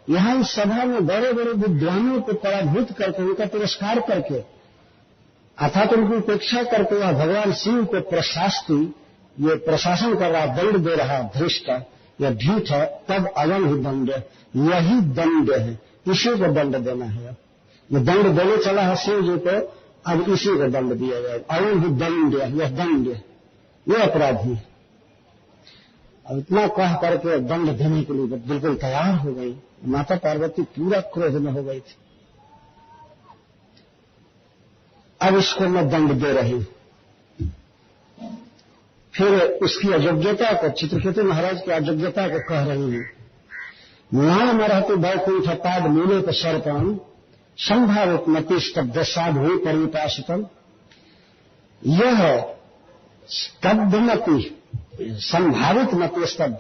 A: यहां इस सभा में बड़े बड़े विद्वानों को पराभूत करके, उनका तिरस्कार करके अर्थात उनकी उपेक्षा करके वह भगवान शिव को प्रशास्ति, ये प्रशासन कर रहा, दंड दे रहा धृष्ट या ढीठ है, तब अयम ही दंड, यही दंड है, इसी को दंड देना है। ये दंड देने चला है शिव जी को, अब इसी को दंड दिया जाएगा। अयम ही दंड, यह दंड, यह अपराधी। अब इतना कह करके दंड देने के लिए बिल्कुल तैयार हो गई। माता पार्वती पूरा क्रोध में हो गई थी। अब इसको मैं दंड दे रही हूं। फिर उसकी अयोग्यता को, चित्रकेतु महाराज की अयोग्यता को कह रही हूं। नाम रहते वैकुंठ पाद मूले को सर्पण संभावित मति स्तब्ध साधु परिपाशितम। यह स्तब्ध मति, संभावित मति स्तब्ध,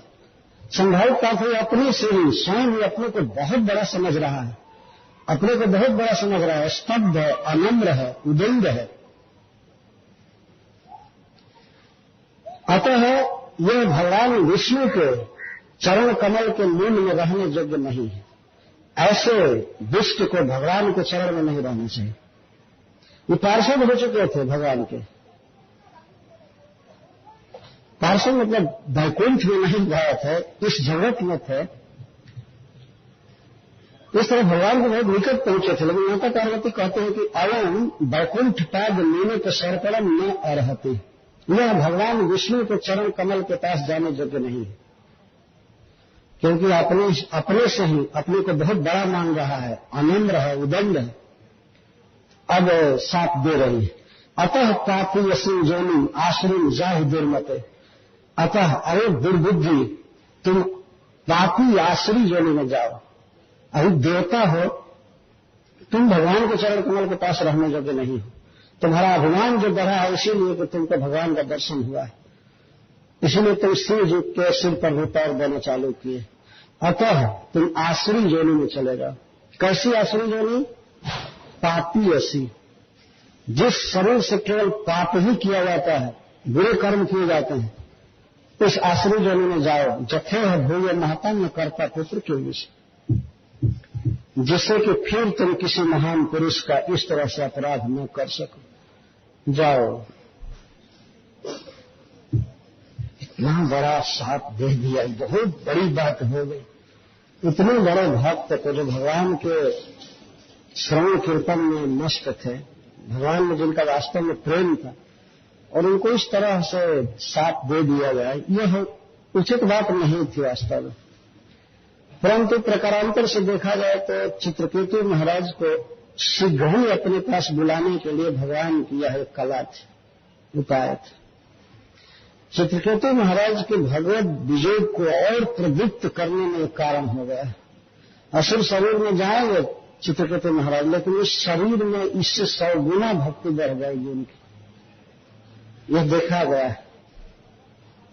A: संभावित का अर्थ अपने से ही स्वयं ही अपने को बहुत बड़ा समझ रहा है, अपने को बहुत बड़ा समझ रहा है, स्तब्ध है, अनम्र है, उदंड है। अतः यह भगवान विष्णु के चरण कमल के मूल में रहने योग्य नहीं है। ऐसे दुष्ट को भगवान के चरण में नहीं रहना चाहिए। ये पार्षद हो चुके थे भगवान के। पार्षद मतलब वैकुंठ में नहीं गए थे, इस जगत में थे। इस तरह भगवान के बहुत निकट पहुंचे थे। लेकिन माता पार्वती कहते हैं कि अयम वैकुंठ पाद मीने के सर्पणम न अर्हति। यह भगवान विष्णु के चरण कमल के पास जाने योग्य नहीं है, क्योंकि अपने से ही अपने को बहुत बड़ा मान रहा है, अनम्र है, उदंड है। अब साथ दे रही है। अतः पापी यसी जोनी आश्रम जाहि दुर्मते। अतः अरे दुर्बुद्धि, तुम पापी आश्री जोनी में जाओ। अभी देवता हो, तुम भगवान के चरण कमल के पास रहने योग्य नहीं हो। तुम्हारा अभिमान जो बढ़ा है इसीलिए कि तुमको भगवान का दर्शन हुआ है, इसीलिए तुम शिव जी के सिर पर पैर देने चालू किए। अतः तुम आश्री जोनी में चले जाओ। कैसी आश्री जोनी? पापी ऐसी, जिस शरीर से केवल पाप ही किया जाता है, बुरे कर्म किए जाते हैं, उस आश्री जोनी में जाओ। जथे है भूय महता न करता पुत्र के विषय, जिससे कि फिर तुम किसी महान पुरुष का इस तरह से अपराध न कर सको। जाओ। इतना बड़ा साथ दे दिया, बहुत बड़ी बात हो गई। इतने बड़े भक्त को जो भगवान के श्रवण कीर्तन में मस्त थे, भगवान में जिनका वास्तव में प्रेम था, और उनको इस तरह से साथ दे दिया जाए, यह उचित बात नहीं थी वास्तव में। परंतु प्रकारांतर से देखा जाए तो चित्रकेतु महाराज को शीघ्र ही अपने पास बुलाने के लिए भगवान की यह एक कला थी, उपाय था। चित्रकेतु महाराज के भगवत विजय को और प्रदीप्त करने में एक कारण हो गया। असुर शरीर में जाएंगे चित्रकेतु महाराज, लेकिन उस शरीर में इससे 100 गुना भक्ति बढ़ जाएगी उनकी, यह देखा गया है।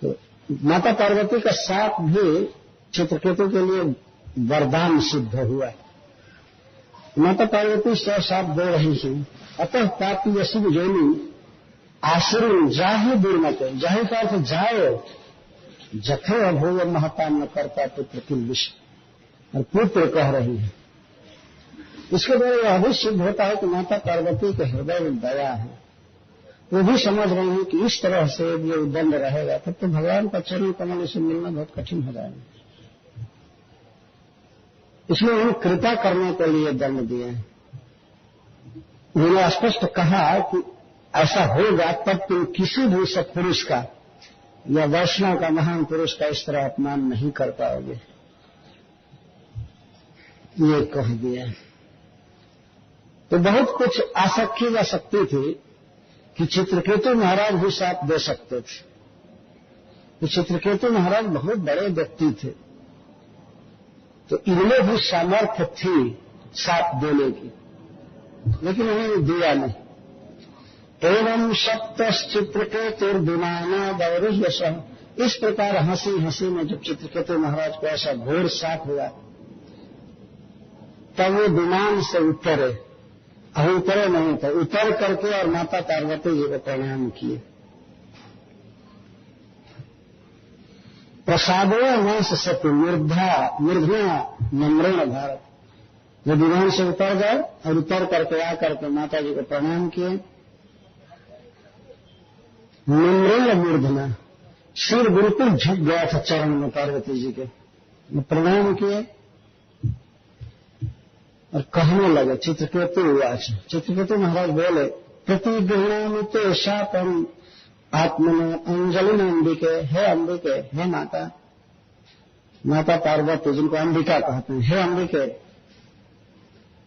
A: तो माता पार्वती का साथ भी चित्रकेतु के लिए वरदान सिद्ध हुआ है। माता पार्वती साथ दे रही थी। अतः पापी यशु जोनी आश्रम जाहि दुर्मते, जाहि का अर्थ जाए, जथे अभोग महता न करता पुत्र किल विषय, और पुत्र कह रही है। इसके द्वारा यह भी सिद्ध होता है कि माता पार्वती के हृदय में दया है। वो भी समझ रहे हैं कि इस तरह से ये उद्दंड रहेगा तब तो भगवान का चरण कमल से मिलना बहुत कठिन हो जाएगा। इसलिए उन्हें कृपा करने के लिए दंड दिए। उन्होंने स्पष्ट कहा कि ऐसा होगा तब तुम किसी भी सत्पुरुष का या वैष्णव का, महान पुरुष का इस तरह अपमान नहीं कर पाओगे, ये कह दिया। तो बहुत कुछ आशा की जा सकती थी कि चित्रकेतु महाराज भी साथ दे सकते थे। तो चित्रकेतु महाराज बहुत बड़े व्यक्ति थे, तो इनमें भी सामर्थ्य थी साथ देने की, लेकिन उन्होंने दिया नहीं। एवं सप्तश्चित्रकेतुर्विमाना दौरुष, इस प्रकार हंसी हंसी में जब चित्रकेतु महाराज को ऐसा घोर साथ हुआ, तब वो विमान से उतरे। अब उतरे नहीं थे, उतर करके और माता पार्वती जी को प्रणाम किए। प्रसादो वंश सत्य मूर्धना नम्रेण भारत, जब विमान से उतर गए और उतर करके आकर के माता जी को प्रणाम किए नम्रेण मूर्धना, सिर बिल्कुल झुक गया था चरण में पार्वती जी के, प्रणाम किए और कहने लगे। चित्रकेतु उवाच, चित्रकेतु महाराज बोले, प्रतिगृह्णामि ते शापम आत्मनो अंजलि अंबिके, हे अंबिके, हे माता, माता पार्वती जिनको अंबिका कहते हैं, हे अंबिके,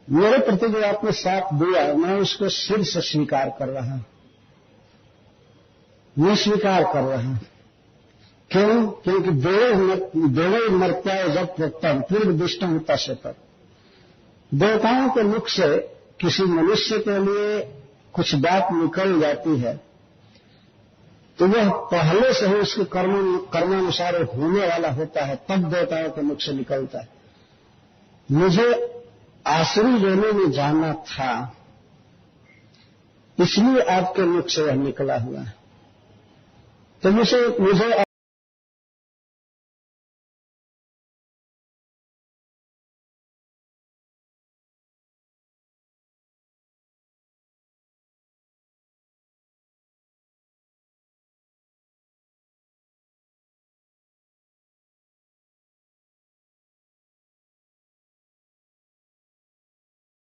A: मेरे प्रति जो आपने साथ दिया मैं उसको सिर से स्वीकार कर रहा हूं, मैं स्वीकार कर रहा हूं। क्यों? क्योंकि देवै मर्त्याय जब प्रोक्तम पूर्व दृष्टम तस्य, देवताओं के मुख से किसी मनुष्य के लिए कुछ बात निकल जाती है तो वह पहले से ही उसके कर्मानुसार होने वाला होता है, तब देवताओं के मुख से निकलता है। मुझे आसुरी योनि में जाना था, इसलिए आपके मुख से यह निकला हुआ है। तो मुझे